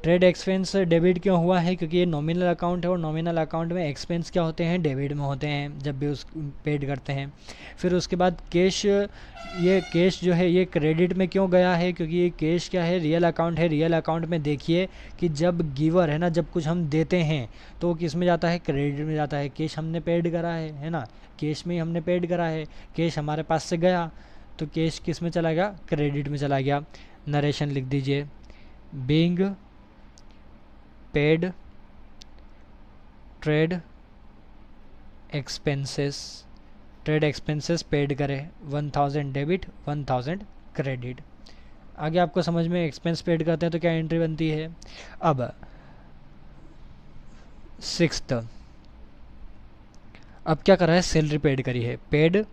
A: Trade expense debit क्यों हुआ है, क्योंकि ये नॉमिनल अकाउंट है, और नॉमिनल अकाउंट में एक्सपेंस क्या होते हैं, डेबिट में होते हैं जब भी उस पेड करते हैं। फिर उसके बाद कैश, ये कैश जो है ये क्रेडिट में क्यों गया है, क्योंकि ये कैश क्या है, रियल अकाउंट है। रियल अकाउंट में देखिए कि जब गिवर है ना, जब कुछ हम देते हैं तो वो किस में जाता है, क्रेडिट में जाता है। कैश हमने पेड करा है ना, कैश में ही हमने पेड करा है, कैश हमारे पास से गया तो कैश किस में चला गया, क्रेडिट में चला गया। नरेशन लिख दीजिए, being paid trade expenses, trade expenses paid करे, 1000 डेबिट 1000 क्रेडिट। आगे आपको समझ में, एक्सपेंस पेड करते हैं तो क्या एंट्री बनती है। अब सिक्स्थ, अब क्या करा है, सैलरी पेड करी है, पेड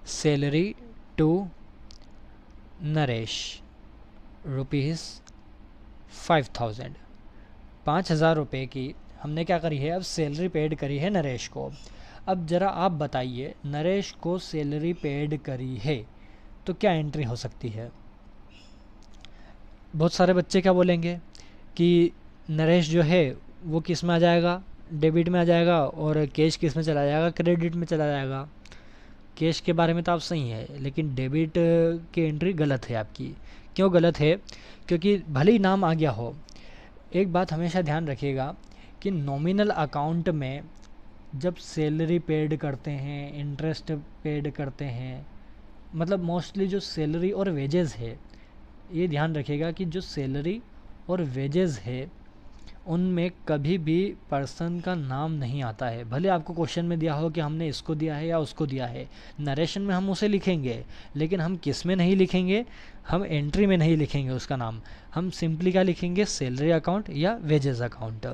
A: सैलरी टू नरेश ₹5000। 5000 रुपये की हमने क्या करी है, अब सैलरी पेड करी है नरेश को। अब ज़रा आप बताइए, नरेश को सैलरी पेड करी है तो क्या एंट्री हो सकती है। बहुत सारे बच्चे क्या बोलेंगे कि नरेश जो है वो किस में आ जाएगा, डेबिट में आ जाएगा, और कैश किस में चला जाएगा, क्रेडिट में चला जाएगा। कैश के बारे में तो आप सही है, लेकिन डेबिट की एंट्री गलत है आपकी। क्यों गलत है, क्योंकि भले ही नाम आ गया हो, एक बात हमेशा ध्यान रखिएगा कि नॉमिनल अकाउंट में जब सैलरी पेड करते हैं, इंटरेस्ट पेड करते हैं, मतलब मोस्टली जो सैलरी और वेजेस है, ये ध्यान रखिएगा कि जो सैलरी और वेजेस है उनमें कभी भी पर्सन का नाम नहीं आता है। भले आपको क्वेश्चन में दिया हो कि हमने इसको दिया है या उसको दिया है, नरेशन में हम उसे लिखेंगे, लेकिन हम किस में नहीं लिखेंगे, हम एंट्री में नहीं लिखेंगे उसका नाम। हम सिंपली क्या लिखेंगे, सैलरी अकाउंट या वेजेस अकाउंट।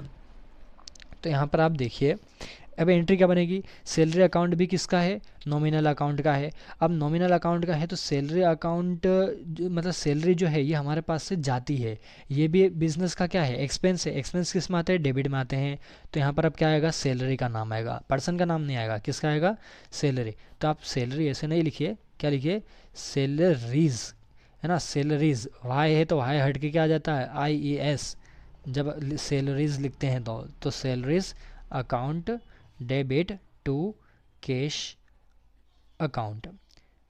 A: तो यहाँ पर आप देखिए, अब एंट्री क्या बनेगी, सैलरी अकाउंट भी किसका है, नॉमिनल अकाउंट का है। अब नॉमिनल अकाउंट का है तो सैलरी अकाउंट मतलब सैलरी जो है ये हमारे पास से जाती है, ये भी बिजनेस का क्या है, एक्सपेंस है। एक्सपेंस किस में आते हैं, डेबिट में आते हैं। तो यहाँ पर अब क्या आएगा, सैलरी का नाम आएगा, पर्सन का नाम नहीं आएगा, किसका आएगा, सैलरी। तो आप सैलरी ऐसे नहीं लिखिए, क्या लिखिए, सैलरीज, है ना, सैलरीज, वाई है तो वाई हट के क्या आ जाता है, IES। जब सैलरीज लिखते हैं तो salaries account debit to cash account,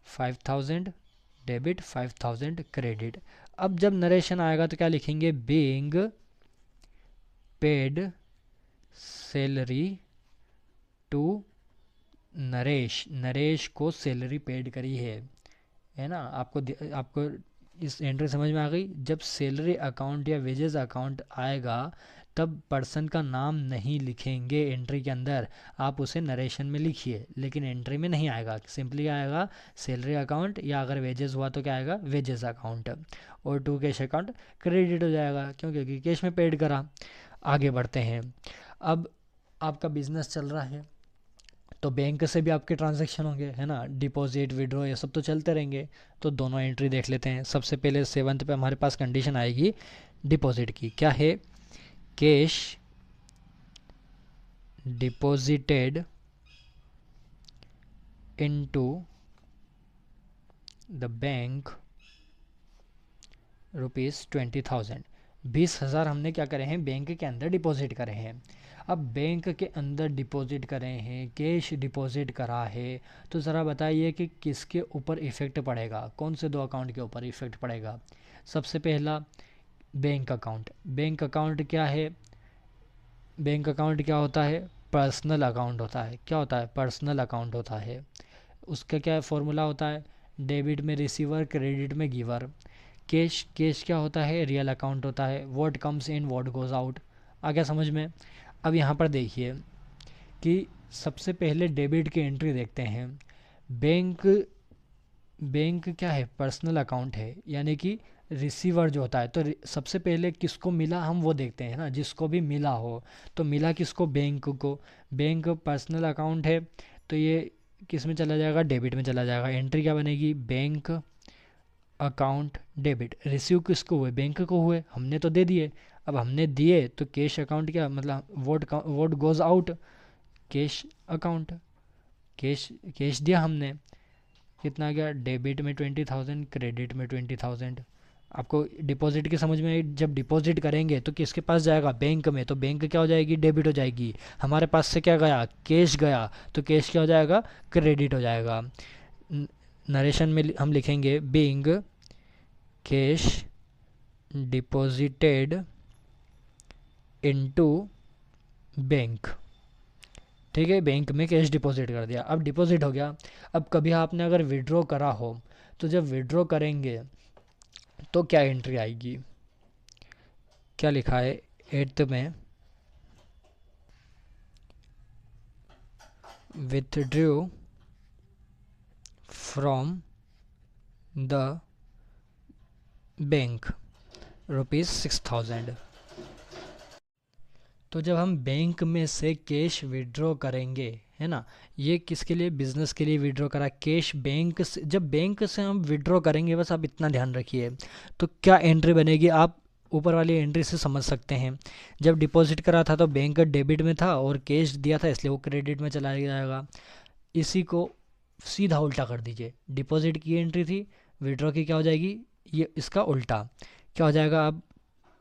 A: 5000 debit 5000 credit. अब जब नरेशन आएगा तो क्या लिखेंगे, being paid salary to Naresh, Naresh को सैलरी पेड करी है ना। आपको इस एंट्री समझ में आ गई। जब सैलरी अकाउंट या वेजेस अकाउंट आएगा तब पर्सन का नाम नहीं लिखेंगे एंट्री के अंदर, आप उसे नरेशन में लिखिए, लेकिन एंट्री में नहीं आएगा। सिंपली आएगा सैलरी अकाउंट, या अगर वेजेस हुआ तो क्या आएगा, वेजेस अकाउंट, और टू कैश अकाउंट क्रेडिट हो जाएगा, क्योंकि कैश में पेड करा। आगे बढ़ते हैं। अब आपका बिजनेस चल रहा है तो बैंक से भी आपके ट्रांजैक्शन होंगे, है ना, डिपॉजिट विड्रॉ ये सब तो चलते रहेंगे। तो दोनों एंट्री देख लेते हैं। सबसे पहले 7th पे हमारे पास कंडीशन आएगी डिपॉजिट की, क्या है, cash deposited into the bank ₹20,000। 20,000 हमने क्या करे हैं, बैंक के अंदर डिपॉजिट करे हैं। अब बैंक के अंदर डिपॉजिट करे हैं, कैश डिपॉजिट करा है, तो ज़रा बताइए कि किसके ऊपर इफ़ेक्ट पड़ेगा, कौन से दो अकाउंट के ऊपर इफ़ेक्ट पड़ेगा। सबसे पहला बैंक अकाउंट। बैंक अकाउंट क्या है, बैंक अकाउंट क्या होता है, पर्सनल अकाउंट होता है। क्या होता है, पर्सनल अकाउंट होता है। उसका क्या फॉर्मूला होता है, डेबिट में रिसीवर, क्रेडिट में गिवर। कैश, कैश क्या होता है, रियल अकाउंट होता है। What comes in what goes out. आ गया समझ में। अब यहाँ पर देखिए कि सबसे पहले डेबिट की एंट्री देखते हैं। बैंक, बैंक क्या है, पर्सनल अकाउंट है, यानी कि रिसीवर जो होता है, तो सबसे पहले किसको मिला हम वो देखते हैं ना, जिसको भी मिला हो। तो मिला किसको, बैंक को। बैंक पर्सनल अकाउंट है तो ये किस में चला जाएगा, डेबिट में चला जाएगा। एंट्री क्या बनेगी, बैंक अकाउंट डेबिट। रिसीव किसको हुए, बैंक को हुए, हमने तो दे दिए। अब हमने दिए तो कैश अकाउंट क्या मतलब vote goes out, cash account, cash cash दिया हमने, कितना गया, डेबिट में 20,000, क्रेडिट में 20,000। आपको डिपॉजिट की समझ में आई, जब डिपॉजिट करेंगे तो किसके पास जाएगा, बैंक में, तो बैंक क्या हो जाएगी, डेबिट हो जाएगी। हमारे पास से क्या गया, कैश गया, तो कैश क्या हो जाएगा, क्रेडिट हो जाएगा। नरेशन में हम लिखेंगे being cash deposited into bank. ठीक है, बैंक में कैश डिपॉजिट कर दिया, अब डिपॉजिट हो गया। अब कभी आपने अगर विड्रॉ करा हो तो जब विड्रॉ करेंगे तो क्या एंट्री आएगी, क्या लिखा है 8th में, विथड्रू फ्रॉम द बैंक ₹6,000। तो जब हम बैंक में से कैश विड्रॉ करेंगे, है ना, ये किसके लिए, बिजनेस के लिए विड्रॉ करा कैश बैंक से। जब बैंक से हम विड्रॉ करेंगे, बस आप इतना ध्यान रखिए, तो क्या एंट्री बनेगी, आप ऊपर वाली एंट्री से समझ सकते हैं। जब डिपॉजिट करा था तो बैंक डेबिट में था और कैश दिया था इसलिए वो क्रेडिट में चला जाएगा। इसी को सीधा उल्टा कर दीजिए, डिपॉजिट की एंट्री थी, विड्रॉ की क्या हो जाएगी, ये इसका उल्टा क्या हो जाएगा। अब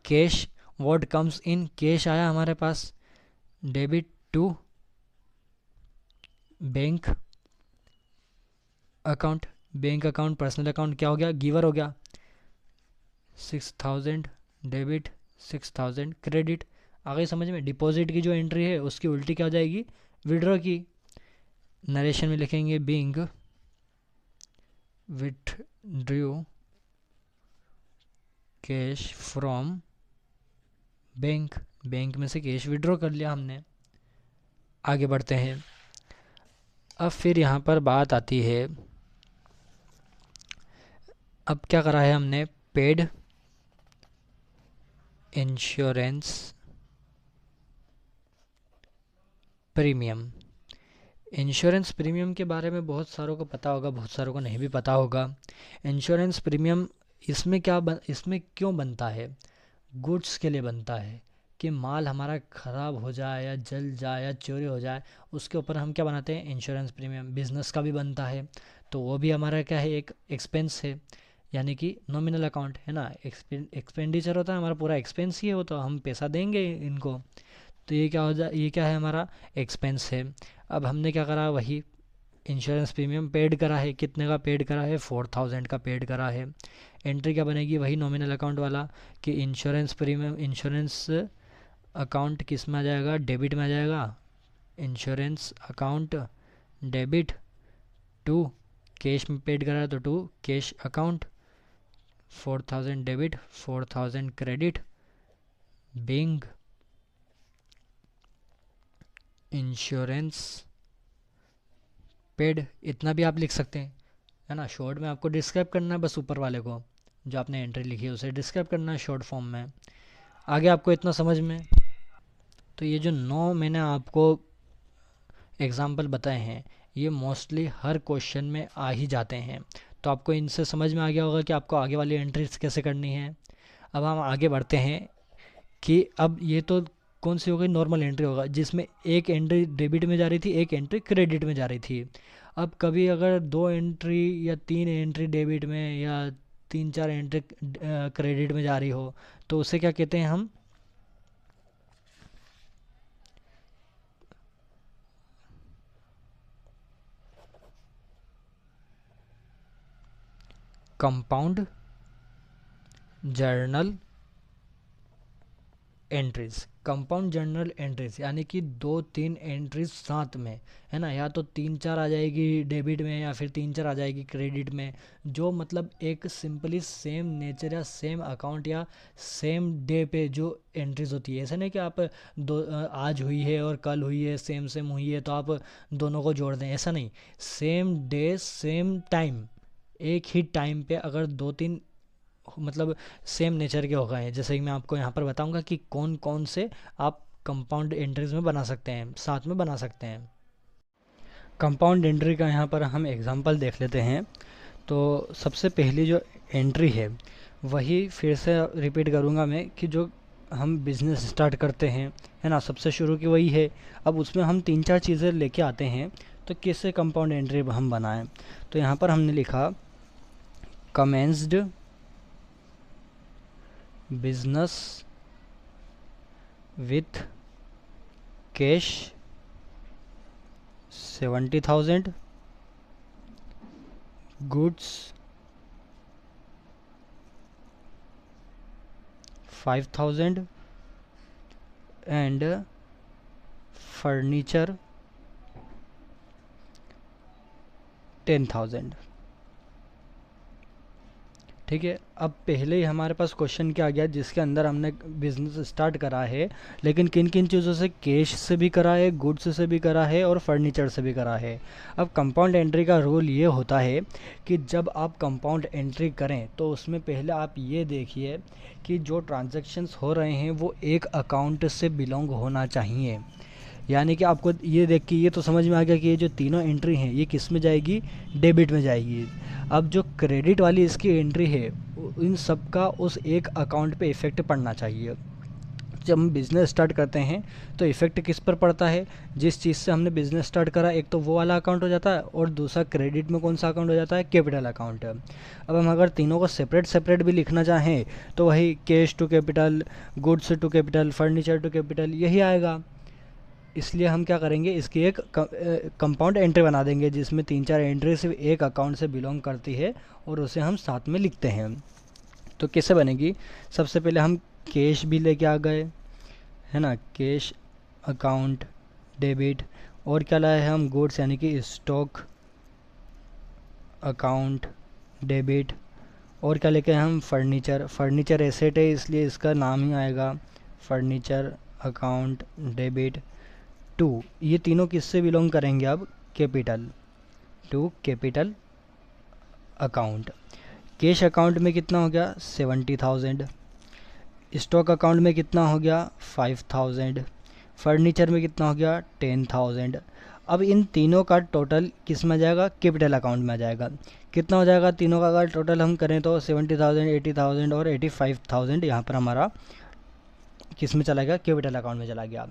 A: cash, what comes in, cash आया हमारे पास, debit to bank account, bank account personal account क्या हो गया, गिवर हो गया, 6,000 डेबिट 6,000 क्रेडिट। आगे समझ में? डिपॉजिट की जो एंट्री है उसकी उल्टी क्या हो जाएगी? विड्रॉ की। नरेशन में लिखेंगे being withdrew cash from bank, bank में से कैश विड्रॉ कर लिया हमने। आगे बढ़ते हैं। अब फिर यहाँ पर बात आती है, अब क्या करा है हमने? Paid insurance premium. Insurance premium के बारे में बहुत सारों को पता होगा, बहुत सारों को नहीं भी पता होगा। इंश्योरेंस प्रीमियम इसमें क्यों बनता है? गुड्स के लिए बनता है कि माल हमारा ख़राब हो जाए या जल जाए या चोरी हो जाए, उसके ऊपर हम क्या बनाते हैं? Insurance premium. बिजनेस का भी बनता है, तो वो भी हमारा क्या है? एक एक्सपेंस है, यानी कि नॉमिनल अकाउंट है ना। एक्सपेंडिचर होता है हमारा, पूरा एक्सपेंस ही है वो, तो हम पैसा देंगे इनको, तो ये क्या है? हमारा एक्सपेंस है। अब हमने क्या करा? वही इंश्योरेंस प्रीमियम पेड करा है। कितने का पेड करा है? 4000 का पेड करा है। एंट्री क्या बनेगी? वही नॉमिनल अकाउंट वाला, कि इंश्योरेंस प्रीमियम, इंश्योरेंस अकाउंट किस में आ जाएगा? डेबिट में आ जाएगा। Insurance account debit to cash में पेड करा है तो to cash account. 4000 debit 4000 credit being insurance paid. इतना भी आप लिख सकते हैं, है ना। शॉर्ट में आपको डिस्क्राइब करना है, बस ऊपर वाले को जो आपने एंट्री लिखी है उसे डिस्क्राइब करना है शॉर्ट फॉर्म में। आगे आपको इतना समझ में? तो ये जो 9 मैंने आपको एग्जाम्पल बताए हैं, ये मोस्टली हर क्वेश्चन में आ ही जाते हैं। तो आपको इनसे समझ में आ गया होगा कि आपको आगे वाली एंट्रीज कैसे करनी है। अब हम आगे बढ़ते हैं कि अब ये तो कौन सी हो गई? नॉर्मल एंट्री होगा, जिसमें एक एंट्री डेबिट में जा रही थी, एक एंट्री क्रेडिट में जा रही थी। अब कभी अगर 2 एंट्री या 3 एंट्री डेबिट में या 3-4 एंट्री क्रेडिट में जा रही हो, तो उसे क्या कहते हैं हम? Compound journal entries. Compound journal entries यानी कि 2-3 एंट्रीज साथ में, है ना। या तो 3-4 आ जाएगी डेबिट में या फिर 3-4 आ जाएगी क्रेडिट में, जो मतलब एक सिंपली सेम नेचर या सेम अकाउंट या सेम डे पे जो एंट्रीज होती है। ऐसा नहीं कि आप आज हुई है और कल हुई है, सेम सेम हुई है तो आप दोनों को जोड़ दें, ऐसा नहीं। सेम डे सेम टाइम, एक ही टाइम पे अगर 2-3 मतलब सेम नेचर के हो गए हैं, जैसे कि मैं आपको यहाँ पर बताऊंगा कि कौन कौन से आप कंपाउंड एंट्रीज में बना सकते हैं, साथ में बना सकते हैं। कंपाउंड एंट्री का यहाँ पर हम एग्जांपल देख लेते हैं। तो सबसे पहली जो एंट्री है वही फिर से रिपीट करूँगा मैं, कि जो हम बिज़नेस स्टार्ट करते हैं, है ना, सबसे शुरू की वही है। अब उसमें हम 3-4 चीज़ें लेके आते हैं, तो कैसे कंपाउंड एंट्री हम बनाएं? तो यहाँ पर हमने लिखा commenced business with cash 70,000, goods 5,000 and furniture 10,000। ठीक है। अब पहले ही हमारे पास क्वेश्चन क्या आ गया, जिसके अंदर हमने बिजनेस स्टार्ट करा है, लेकिन किन किन चीज़ों से? कैश से भी करा है, गुड्स से भी करा है और फर्नीचर से भी करा है। अब कंपाउंड एंट्री का रूल ये होता है कि जब आप कंपाउंड एंट्री करें तो उसमें पहले आप ये देखिए कि जो ट्रांजैक्शंस हो रहे हैं वो एक अकाउंट से बिलोंग होना चाहिए। यानी कि आपको ये देख के ये तो समझ में आ गया कि ये जो तीनों एंट्री हैं ये किस में जाएगी? डेबिट में जाएगी। अब जो क्रेडिट वाली इसकी एंट्री है, इन सब का उस एक अकाउंट पे इफ़ेक्ट पड़ना चाहिए। जब हम बिज़नेस स्टार्ट करते हैं तो इफ़ेक्ट किस पर पड़ता है? जिस चीज़ से हमने बिज़नेस स्टार्ट करा, एक तो वो वाला अकाउंट हो जाता है, और दूसरा क्रेडिट में कौन सा अकाउंट हो जाता है? Capital account. अब हम अगर तीनों को सेपरेट सेपरेट भी लिखना चाहें तो वही cash to capital, goods to capital, furniture to capital, यही आएगा। इसलिए हम क्या करेंगे, इसकी एक कंपाउंड एंट्री बना देंगे जिसमें 3-4 एंट्री सिर्फ एक अकाउंट से बिलोंग करती है और उसे हम साथ में लिखते हैं। तो कैसे बनेगी? सबसे पहले हम कैश भी लेके आ गए, है ना, कैश अकाउंट डेबिट। और क्या लाए हैं हम, गुड्स यानी कि स्टॉक अकाउंट डेबिट। और क्या लेके हम, फर्नीचर, फर्नीचर एसेट है इसलिए इसका नाम ही आएगा फर्नीचर अकाउंट डेबिट टू। ये तीनों किससे बिलोंग करेंगे अब, capital, to capital account. Cash account में कितना हो गया 70,000, स्टॉक अकाउंट में कितना हो गया 5,000, फर्नीचर में कितना हो गया 10,000। अब इन तीनों का टोटल किस में आ जाएगा, कैपिटल अकाउंट में आ जाएगा। कितना हो जाएगा तीनों का अगर टोटल हम करें तो 70,000, 80,000 और 85,000 यहाँ पर हमारा किस में चला गया, कैपिटल अकाउंट में चला गया।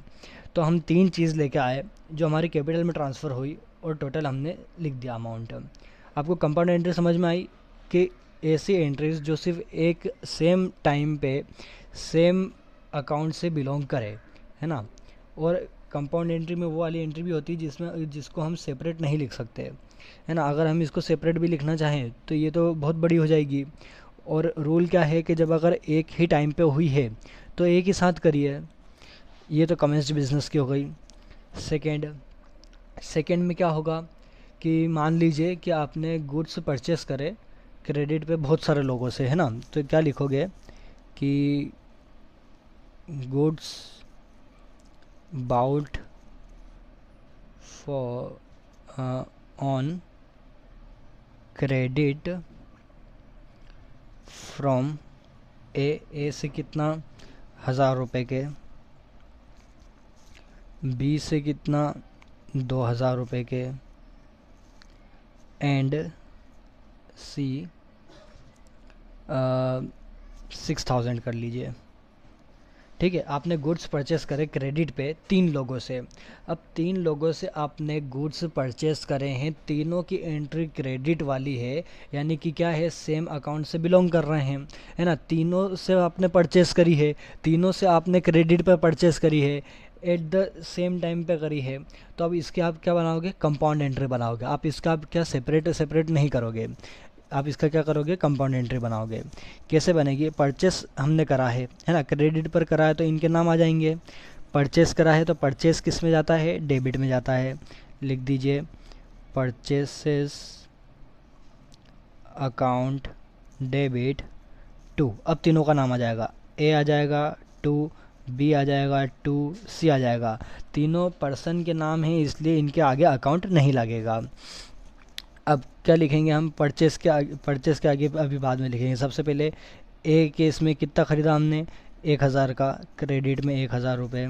A: तो हम तीन चीज़ लेके आए जो हमारी कैपिटल में ट्रांसफ़र हुई और टोटल हमने लिख दिया अमाउंट। आपको कंपाउंड एंट्री समझ में आई कि ऐसी एंट्रीज जो सिर्फ एक सेम टाइम पे सेम अकाउंट से बिलोंग करे, है ना। और कंपाउंड एंट्री में वो वाली एंट्री भी होती है जिसको हम सेपरेट नहीं लिख सकते, है ना। अगर हम इसको सेपरेट भी लिखना चाहें तो ये तो बहुत बड़ी हो जाएगी। और रूल क्या है कि जब अगर एक ही टाइम पे हुई है तो एक ही साथ करिए। ये तो कमेंस्ड बिजनेस की हो गई। सेकेंड में क्या होगा कि मान लीजिए कि आपने गुड्स परचेस करे क्रेडिट पे बहुत सारे लोगों से, है ना। तो क्या लिखोगे कि goods bought for on credit from A से कितना 1,000 रुपये के, बी से कितना 2,000 रुपये के, एंड सी 6,000 कर लीजिए। ठीक है, आपने गुड्स परचेस करे क्रेडिट पे 3 लोगों से। अब 3 लोगों से आपने गुड्स परचेस करे हैं, तीनों की एंट्री क्रेडिट वाली है, यानी कि क्या है, सेम अकाउंट से बिलोंग कर रहे हैं, है ना। तीनों से आपने परचेस करी है, तीनों से आपने क्रेडिट पे परचेस करी है, एट द सेम टाइम पे करी है। तो अब इसके आप क्या बनाओगे, कंपाउंड एंट्री बनाओगे। आप इसका आप क्या सेपरेट नहीं करोगे, आप इसका क्या करोगे, कंपाउंड एंट्री बनाओगे। कैसे बनेगी, परचेस हमने करा है ना, क्रेडिट पर करा है तो इनके नाम आ जाएंगे। परचेस करा है तो परचेस किस में जाता है, डेबिट में जाता है। लिख दीजिए परचेसेस अकाउंट डेबिट टू। अब तीनों का नाम आ जाएगा, ए आ जाएगा टू, बी आ जाएगा टू, सी आ जाएगा। तीनों पर्सन के नाम हैं इसलिए इनके आगे अकाउंट नहीं लगेगा। अब क्या लिखेंगे हम, परचेस के आगे अभी बाद में लिखेंगे। सबसे पहले ए केस में कितना ख़रीदा हमने, 1,000 का, क्रेडिट में 1,000 रुपये।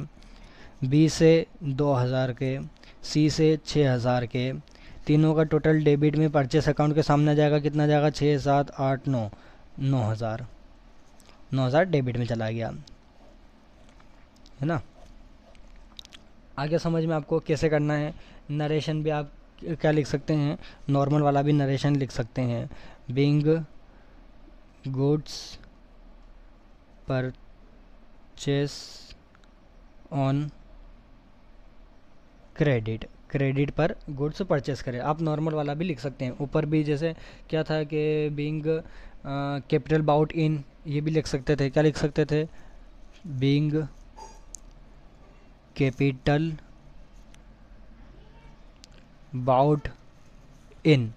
A: बी से 2,000 के, सी से 6,000 के। तीनों का टोटल डेबिट में परचेस अकाउंट के सामने आ जाएगा, कितना जाएगा 6, 7, 8, 9, 9,000 डेबिट में चला गया, है ना। आगे समझ में आपको कैसे करना है। नरेशन भी आप क्या लिख सकते हैं, नॉर्मल वाला भी नरेशन लिख सकते हैं। Being goods purchase on credit पर गुड्स परचेस करें। आप नॉर्मल वाला भी लिख सकते हैं। ऊपर भी जैसे क्या था कि बीइंग कैपिटल बाउट इन, ये भी लिख सकते थे। क्या लिख सकते थे, बीइंग कैपिटल बाउट इन।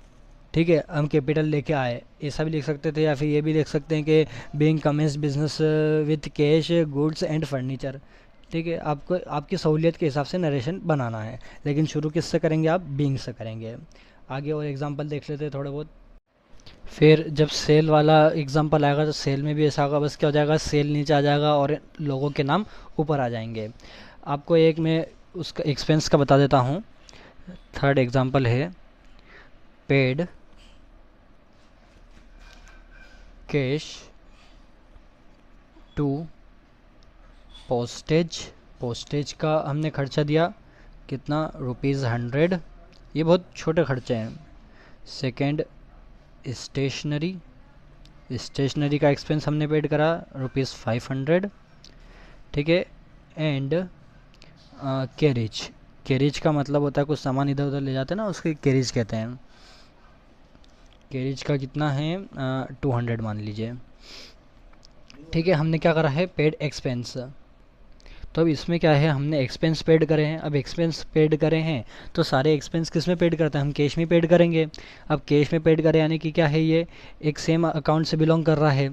A: ठीक है, हम कैपिटल लेके आए, ऐसा भी लिख सकते थे। या फिर ये भी लिख सकते हैं कि being commence business with cash goods and furniture. ठीक है, आपको आपकी सहूलियत के हिसाब से नरेशन बनाना है, लेकिन शुरू किससे करेंगे, आप बीइंग से करेंगे। आगे और एग्जांपल देख लेते हैं थोड़े बहुत। फिर जब सेल वाला एग्जांपल आएगा तो सेल में भी ऐसा होगा, बस क्या हो जाएगा, सेल नीचे आ जाएगा और लोगों के नाम ऊपर आ जाएंगे। आपको एक मैं उसका एक्सपेंस का बता देता हूँ। थर्ड एग्जांपल है पेड कैश टू पोस्टेज का हमने खर्चा दिया कितना, ₹100। ये बहुत छोटे खर्चे हैं। सेकंड स्टेशनरी का एक्सपेंस हमने पेड करा ₹500। ठीक है, एंड कैरेज का मतलब होता है कुछ सामान इधर उधर ले जाते हैं ना, उसके कैरेज कहते हैं। कैरेज का कितना है 200 मान लीजिए। ठीक है, हमने क्या करा है, पेड एक्सपेंस। तो अब इसमें क्या है, हमने एक्सपेंस पेड करे हैं। अब एक्सपेंस पेड करे हैं तो सारे एक्सपेंस किस में पेड करते हैं, हम कैश में पेड करेंगे। अब कैश में पेड करें यानी कि क्या है, ये एक सेम अकाउंट से बिलोंग कर रहा है।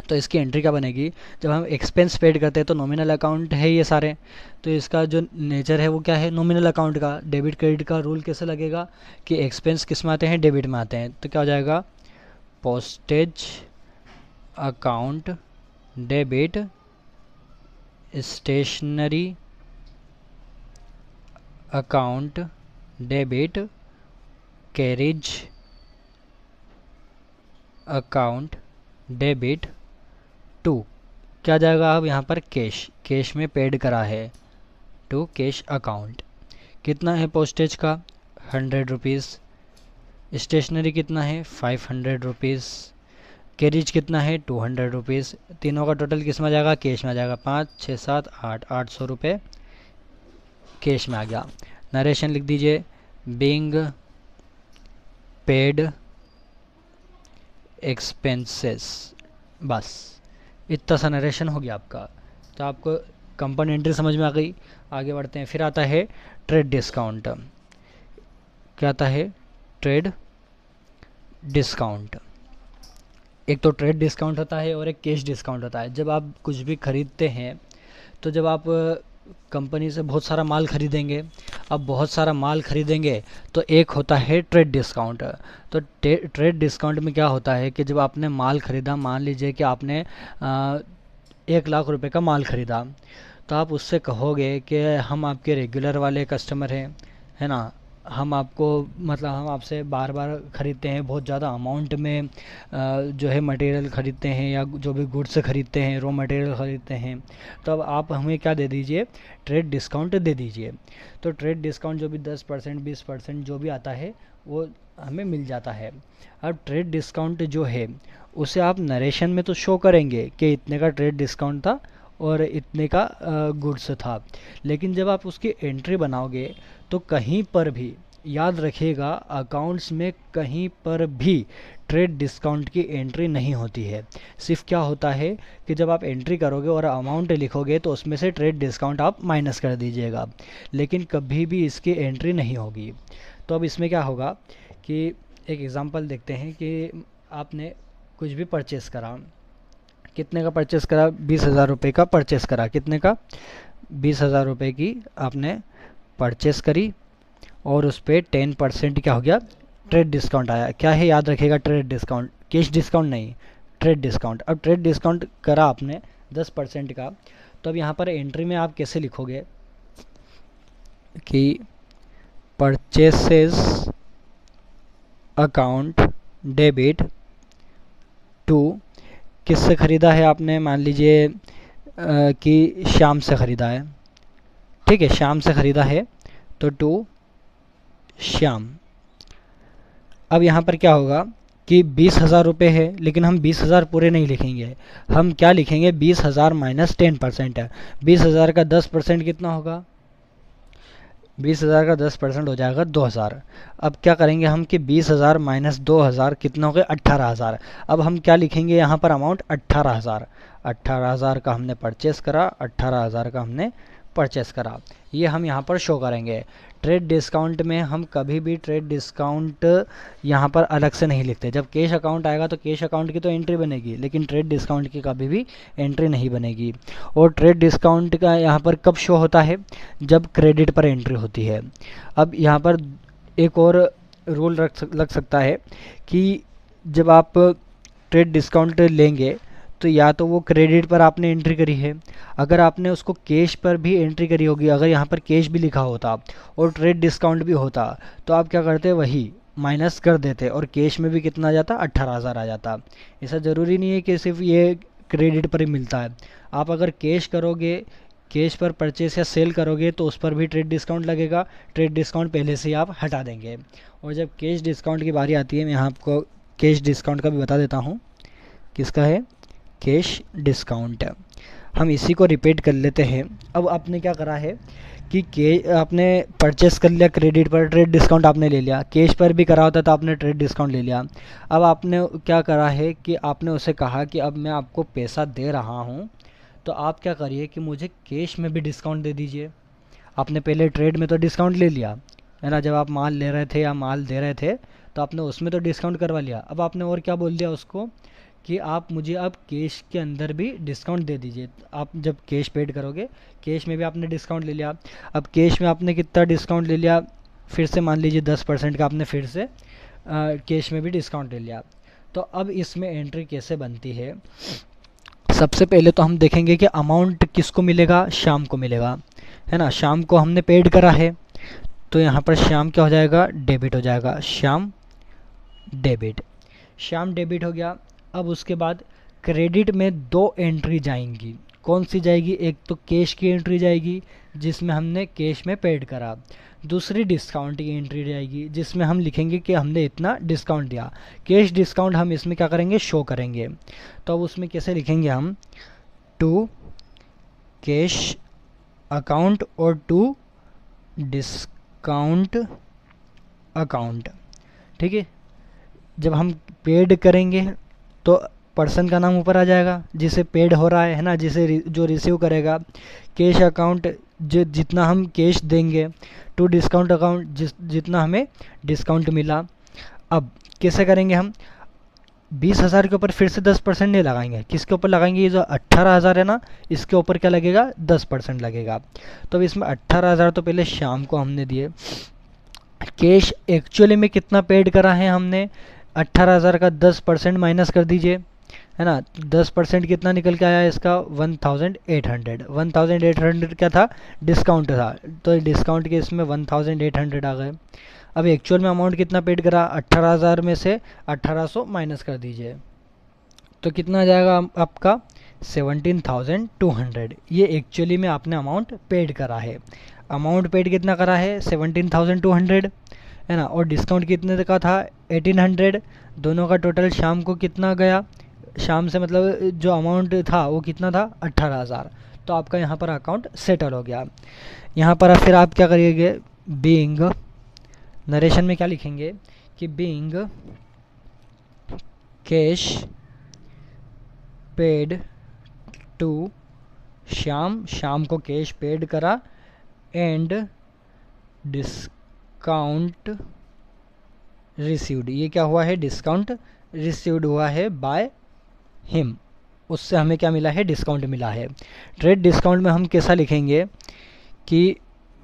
A: तो इसकी एंट्री क्या बनेगी, जब हम एक्सपेंस पेड करते हैं तो नॉमिनल अकाउंट है ये सारे, तो इसका जो नेचर है वो क्या है, नॉमिनल अकाउंट का। डेबिट क्रेडिट का रूल कैसे लगेगा कि एक्सपेंस किस में आते हैं, डेबिट में आते हैं। तो क्या हो जाएगा, postage account debit, stationery account debit, carriage account debit to क्या जाएगा, अब यहाँ पर कैश में पेड करा है टू कैश अकाउंट। कितना है पोस्टेज का, 100 रुपीज़। स्टेशनरी कितना है, 500 रुपीज़। कैरेज कितना है, 200 रुपीज़। तीनों का टोटल किस में आ जाएगा, कैश में आ जाएगा। 5 6 7 8 800 रुपये कैश में आ गया। नरेशन लिख दीजिए, बीइंग पेड एक्सपेंसेस, बस इतना सा नरेशन हो गया आपका। तो आपको कंपनी एंट्री समझ में आ गई। आगे बढ़ते हैं। फिर आता है ट्रेड डिस्काउंट। क्या आता है, ट्रेड डिस्काउंट। एक तो ट्रेड डिस्काउंट होता है और एक कैश डिस्काउंट होता है। जब आप कुछ भी खरीदते हैं तो जब आप कंपनी से बहुत सारा माल खरीदेंगे, अब बहुत सारा माल खरीदेंगे तो एक होता है ट्रेड डिस्काउंट। तो ट्रेड डिस्काउंट में क्या होता है कि जब आपने माल खरीदा, मान लीजिए कि आपने 1 लाख रुपए का माल खरीदा, तो आप उससे कहोगे कि हम आपके रेगुलर वाले कस्टमर हैं, है ना, हम आपको मतलब हम आपसे बार बार ख़रीदते हैं, बहुत ज़्यादा अमाउंट में जो है मटेरियल ख़रीदते हैं या जो भी गुड्स ख़रीदते हैं, रॉ मटेरियल ख़रीदते हैं। तो अब आप हमें क्या दे दीजिए, ट्रेड डिस्काउंट दे दीजिए। तो ट्रेड डिस्काउंट जो भी 10% 20% जो भी आता है वो हमें मिल जाता है। अब ट्रेड डिस्काउंट जो है उसे आप नरेशन में तो शो करेंगे कि इतने का ट्रेड डिस्काउंट था और इतने का गुड्स था, लेकिन जब आप उसकी एंट्री बनाओगे तो कहीं पर भी याद रखिएगा, अकाउंट्स में कहीं पर भी ट्रेड डिस्काउंट की एंट्री नहीं होती है। सिर्फ क्या होता है कि जब आप एंट्री करोगे और अमाउंट लिखोगे तो उसमें से ट्रेड डिस्काउंट आप माइनस कर दीजिएगा, लेकिन कभी भी इसकी एंट्री नहीं होगी। तो अब इसमें क्या होगा कि एक एग्ज़ाम्पल देखते हैं कि आपने कुछ भी परचेस करा, कितने का परचेस करा, 20,000 रुपये का परचेस करा। कितने का, 20,000 रुपये की आपने परचेस करी और उस पर 10% क्या हो गया, ट्रेड डिस्काउंट आया। क्या है, याद रखिएगा, ट्रेड डिस्काउंट, कैश डिस्काउंट नहीं, ट्रेड डिस्काउंट। अब ट्रेड डिस्काउंट करा आपने 10% का, तो अब यहाँ पर एंट्री में आप कैसे लिखोगे कि परचेसेस अकाउंट डेबिट टू, किससे ख़रीदा है आपने, मान लीजिए कि श्याम से ख़रीदा है, ठीक है, श्याम से ख़रीदा है तो टू श्याम। अब यहाँ पर क्या होगा कि 20,000 रुपये है, लेकिन हम 20,000 पूरे नहीं लिखेंगे, हम क्या लिखेंगे, 20,000 माइनस 10% है। 20,000 का 10% कितना होगा, 20,000 का 10% हो जाएगा 2,000। अब क्या करेंगे हम कि 20,000 माइनस 2,000 कितना हो गया, 18,000। अब हम क्या लिखेंगे यहाँ पर, अमाउंट 18,000। 18,000 का हमने परचेस करा, 18,000 का हमने परचेस करा, ये हम यहाँ पर शो करेंगे। ट्रेड डिस्काउंट में हम कभी भी ट्रेड डिस्काउंट यहाँ पर अलग से नहीं लिखते। जब कैश अकाउंट आएगा तो कैश अकाउंट की तो एंट्री बनेगी, लेकिन ट्रेड डिस्काउंट की कभी भी एंट्री नहीं बनेगी। और ट्रेड डिस्काउंट का यहाँ पर कब शो होता है, जब क्रेडिट पर एंट्री होती है। अब यहाँ पर एक और रूल लग सकता है कि जब आप ट्रेड डिस्काउंट लेंगे तो या तो वो क्रेडिट पर आपने एंट्री करी है, अगर आपने उसको कैश पर भी एंट्री करी होगी, अगर यहाँ पर कैश भी लिखा होता और ट्रेड डिस्काउंट भी होता, तो आप क्या करते, वही माइनस कर देते और कैश में भी कितना आ जाता, 18,000 आ जाता। ऐसा ज़रूरी नहीं है कि सिर्फ ये क्रेडिट पर ही मिलता है। आप अगर कैश करोगे, कैश पर परचेस या सेल करोगे तो उस पर भी ट्रेड डिस्काउंट लगेगा। ट्रेड डिस्काउंट पहले से ही आप हटा देंगे। और जब कैश डिस्काउंट की बारी आती है, मैं यहाँ आपको कैश डिस्काउंट का भी बता देता हूँ, किसका है, कैश डिस्काउंट। हम इसी को रिपीट कर लेते हैं। अब आपने क्या करा है कि आपने परचेस कर लिया क्रेडिट पर, ट्रेड डिस्काउंट आपने ले लिया, कैश पर भी करा होता तो आपने ट्रेड डिस्काउंट ले लिया। अब आपने क्या करा है कि आपने उसे कहा कि अब मैं आपको पैसा दे रहा हूँ तो आप क्या करिए कि मुझे कैश में भी डिस्काउंट दे दीजिए। आपने पहले ट्रेड में तो डिस्काउंट ले लिया है ना, जब आप माल ले रहे थे या माल दे रहे थे तो आपने उसमें तो डिस्काउंट करवा लिया। अब आपने और क्या बोल दिया उसको कि आप मुझे अब कैश के अंदर भी डिस्काउंट दे दीजिए। आप जब कैश पेड करोगे कैश में भी आपने डिस्काउंट ले लिया। अब कैश में आपने कितना डिस्काउंट ले लिया, फिर से मान लीजिए 10% का आपने फिर से कैश में भी डिस्काउंट ले लिया। तो अब इसमें एंट्री कैसे बनती है, सबसे पहले तो हम देखेंगे कि अमाउंट किसको मिलेगा, शाम को मिलेगा है ना। शाम को हमने पेड करा है तो यहाँ पर शाम क्या हो जाएगा, डेबिट हो जाएगा। शाम डेबिट, शाम डेबिट हो गया। अब उसके बाद क्रेडिट में दो एंट्री जाएंगी। कौन सी जाएगी, एक तो कैश की एंट्री जाएगी जिसमें हमने कैश में पेड करा, दूसरी डिस्काउंट की एंट्री जाएगी जिसमें हम लिखेंगे कि हमने इतना डिस्काउंट दिया। कैश डिस्काउंट हम इसमें क्या करेंगे, शो करेंगे। तो अब उसमें कैसे लिखेंगे हम, टू कैश अकाउंट और टू डिस्काउंट अकाउंट। ठीक है, जब हम पेड करेंगे तो पर्सन का नाम ऊपर आ जाएगा जिसे पेड हो रहा है ना, जिसे जो रिसीव करेगा। कैश अकाउंट जितना हम कैश देंगे, टू डिस्काउंट अकाउंट जितना हमें डिस्काउंट मिला। अब कैसे करेंगे हम, 20,000 के ऊपर फिर से 10% नहीं लगाएंगे। किसके ऊपर लगाएंगे, ये जो 18,000 है ना, इसके ऊपर क्या लगेगा, 10% लगेगा। तो अब इसमें 18,000 तो पहले शाम को हमने दिए। कैश एक्चुअली में कितना पेड करा है हमने, 18,000 का 10% माइनस कर दीजिए है ना। 10% कितना निकल के आया इसका, 1,800। 1,800 क्या था, डिस्काउंट था, तो डिस्काउंट के इसमें 1,800 आ गए। अब एक्चुअल में अमाउंट कितना पेड करा, 18,000 में से 1,800 माइनस कर दीजिए तो कितना आ जाएगा आपका, 17,200। ये एक्चुअली में आपने अमाउंट पेड करा है। अमाउंट पेड कितना करा है, 17,200 है ना, और डिस्काउंट कितने का था, 1,800। दोनों का टोटल शाम को कितना गया, शाम से मतलब जो अमाउंट था वो कितना था, 18,000। तो आपका यहाँ पर अकाउंट सेटल हो गया। यहाँ पर फिर आप क्या करिएगे, बीइंग, नरेशन में क्या लिखेंगे कि बीइंग कैश पेड टू शाम, शाम को कैश पेड करा, एंड डिस्काउंट रिसीव्ड। ये क्या हुआ है, डिस्काउंट रिसीव्ड हुआ है बाय हिम, उससे हमें क्या मिला है, डिस्काउंट मिला है। ट्रेड डिस्काउंट में हम कैसा लिखेंगे कि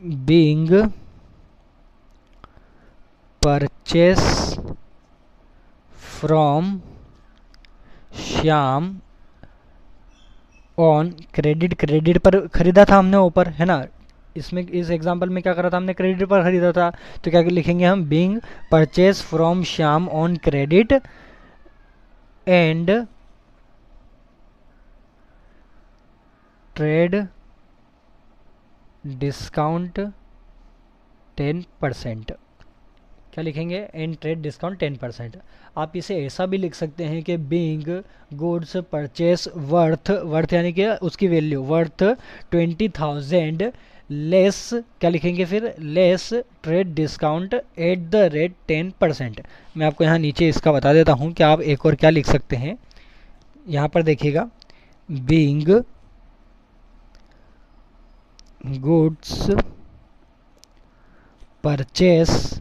A: being purchase from Shyam on credit, credit पर खरीदा था हमने ऊपर है ना। इसमें इस एग्जांपल में क्या करा था हमने, क्रेडिट पर खरीदा था। तो क्या लिखेंगे हम, being purchase from Shyam on credit and trade discount 10%। क्या लिखेंगे, एंड ट्रेड डिस्काउंट 10%। आप इसे ऐसा भी लिख सकते हैं कि being goods purchase worth, worth यानी कि उसकी वैल्यू, वर्थ 20,000 लेस, क्या लिखेंगे फिर, less trade discount at the rate 10%। मैं आपको यहाँ नीचे इसका बता देता हूँ कि आप एक और क्या लिख सकते हैं। यहाँ पर देखिएगा, being goods purchase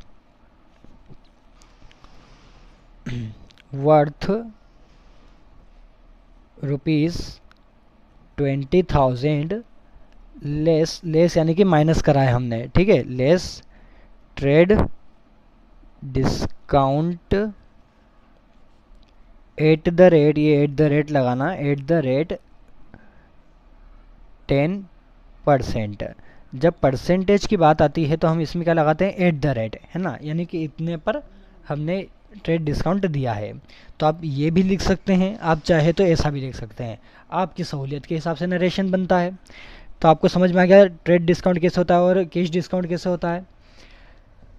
A: worth ₹20,000 less, less यानी कि माइनस करा है हमने, ठीक है, less trade discount at the rate, ये एट द रेट लगाना, एट द रेट 10%। जब परसेंटेज की बात आती है तो हम इसमें क्या लगाते हैं, एट द रेट है ना, यानी कि इतने पर हमने ट्रेड डिस्काउंट दिया है। तो आप ये भी लिख सकते हैं, आप चाहे तो ऐसा भी लिख सकते हैं, आपकी सहूलियत के हिसाब से नरेशन बनता है। तो आपको समझ में आ गया ट्रेड डिस्काउंट कैसे होता है और कैश डिस्काउंट कैसे होता है।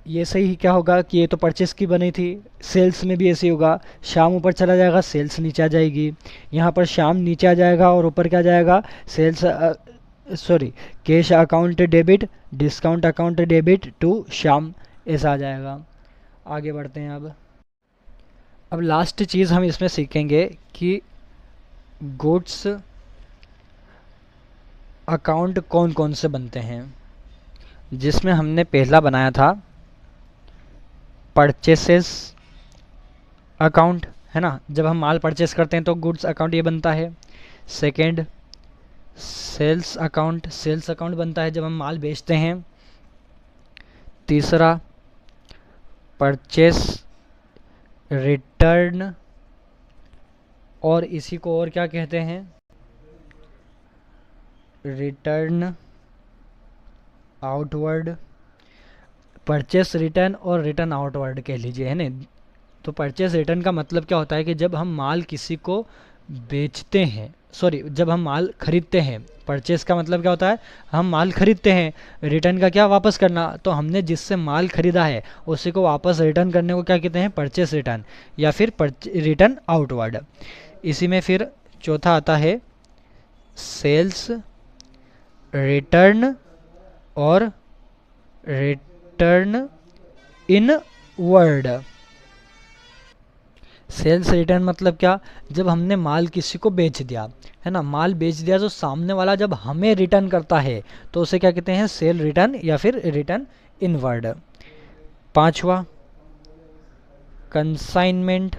A: ये सही क्या होगा कि ये तो परचेस की बनी थी, सेल्स में भी ऐसे ही होगा, शाम ऊपर चला जाएगा, सेल्स नीचे आ जाएगी। यहाँ पर शाम नीचे आ जाएगा और ऊपर क्या जाएगा, sales, sorry, cash account debit, discount account debit to Shyam, ऐसा आ जाएगा। आगे बढ़ते हैं। अब लास्ट चीज़ हम इसमें सीखेंगे कि गुड्स अकाउंट कौन कौन से बनते हैं, जिसमें हमने पहला बनाया था परचेसेस अकाउंट, है ना, जब हम माल परचेस करते हैं तो गुड्स अकाउंट ये बनता है। Second sales account, sales account बनता है जब हम माल बेचते हैं। तीसरा परचेस रिटर्न, और इसी को और क्या कहते हैं, रिटर्न आउटवर्ड, परचेस रिटर्न और रिटर्न आउटवर्ड कह लीजिए, है ना। तो परचेस रिटर्न का मतलब क्या होता है कि जब हम माल किसी को बेचते हैं, सॉरी जब हम माल खरीदते हैं, परचेस का मतलब क्या होता है, हम माल खरीदते हैं, रिटर्न का क्या, वापस करना, तो हमने जिससे माल खरीदा है उसी को वापस रिटर्न करने को क्या कहते हैं, परचेस रिटर्न या फिर रिटर्न आउटवर्ड। इसी में फिर चौथा आता है सेल्स रिटर्न और रिटर्न इनवर्ड। सेल्स रिटर्न मतलब क्या, जब हमने माल किसी को बेच दिया, है ना, माल बेच दिया तो सामने वाला जब हमें रिटर्न करता है तो उसे क्या कहते हैं, सेल रिटर्न या फिर रिटर्न इनवर्ड। पांचवा कंसाइनमेंट।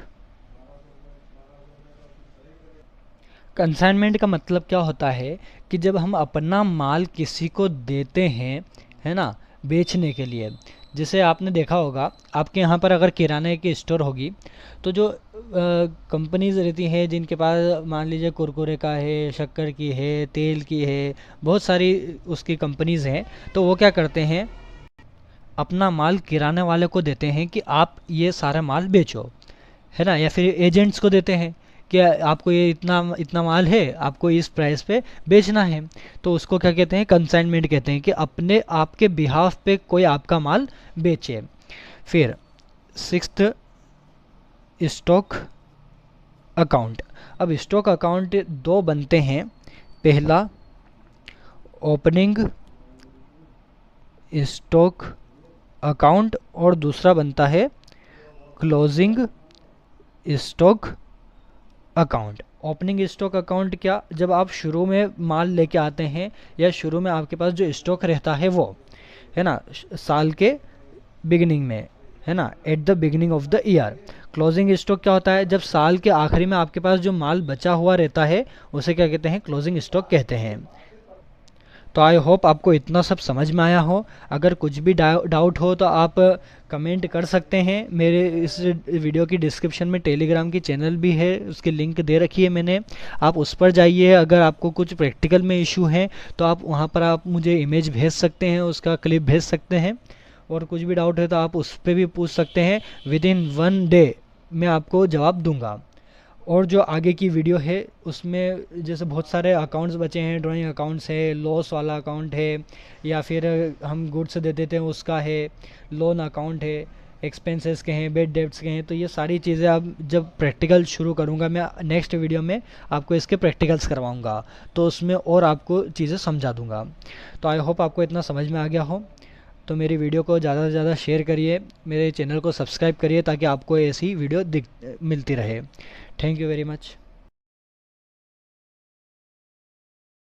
A: कंसाइनमेंट का मतलब क्या होता है कि जब हम अपना माल किसी को देते हैं, है ना, बेचने के लिए, जैसे आपने देखा होगा आपके यहाँ पर अगर किराने की स्टोर होगी तो जो कंपनीज रहती हैं जिनके पास मान लीजिए कुरकुरे का है, शक्कर की है, तेल की है, बहुत सारी उसकी कंपनीज हैं, तो वो क्या करते हैं, अपना माल किराने वाले को देते हैं कि आप ये सारा माल बेचो, है ना, या फिर एजेंट्स को देते हैं कि आपको ये इतना इतना माल है, आपको इस प्राइस पे बेचना है, तो उसको क्या कहते हैं, कंसाइनमेंट कहते हैं, कि अपने आपके बिहाफ पे कोई आपका माल बेचे। फिर सिक्स्थ स्टॉक अकाउंट। अब स्टॉक अकाउंट दो बनते हैं, पहला ओपनिंग स्टॉक अकाउंट और दूसरा बनता है closing stock account. Opening stock account क्या, जब आप शुरू में माल लेके आते हैं या शुरू में आपके पास जो स्टॉक रहता है वो, है ना, साल के बिगिनिंग में, है ना, at the beginning of the year. Closing stock क्या होता है, जब साल के आखिरी में आपके पास जो माल बचा हुआ रहता है उसे क्या कहते हैं, क्लोजिंग स्टॉक कहते हैं। तो आई होप आपको इतना सब समझ में आया हो। अगर कुछ भी डाउट हो तो आप कमेंट कर सकते हैं। मेरे इस वीडियो की डिस्क्रिप्शन में टेलीग्राम की चैनल भी है, उसकी लिंक दे रखी है मैंने, आप उस पर जाइए। अगर आपको कुछ प्रैक्टिकल में इशू है तो आप वहाँ पर आप मुझे इमेज भेज सकते हैं, उसका क्लिप भेज सकते हैं, और कुछ भी डाउट है तो आप उस पर भी पूछ सकते हैं। विदिन 1 डे मैं आपको जवाब दूंगा। और जो आगे की वीडियो है उसमें जैसे बहुत सारे अकाउंट्स बचे हैं, ड्राइंग अकाउंट्स है, लॉस वाला अकाउंट है, या फिर हम गुड्स दे देते हैं उसका है, लोन अकाउंट है, एक्सपेंसेस के हैं, बेड डेब्ट्स के हैं, तो ये सारी चीज़ें अब जब प्रैक्टिकल शुरू करूँगा मैं नेक्स्ट वीडियो में आपको इसके प्रैक्टिकल्स करवाऊँगा, तो उसमें और आपको चीज़ें समझा दूँगा। तो आई होप आपको इतना समझ में आ गया हो। तो मेरी वीडियो को ज़्यादा से ज़्यादा शेयर करिए, मेरे चैनल को सब्सक्राइब करिए ताकि आपको ऐसी वीडियो मिलती रहे। Thank you very much.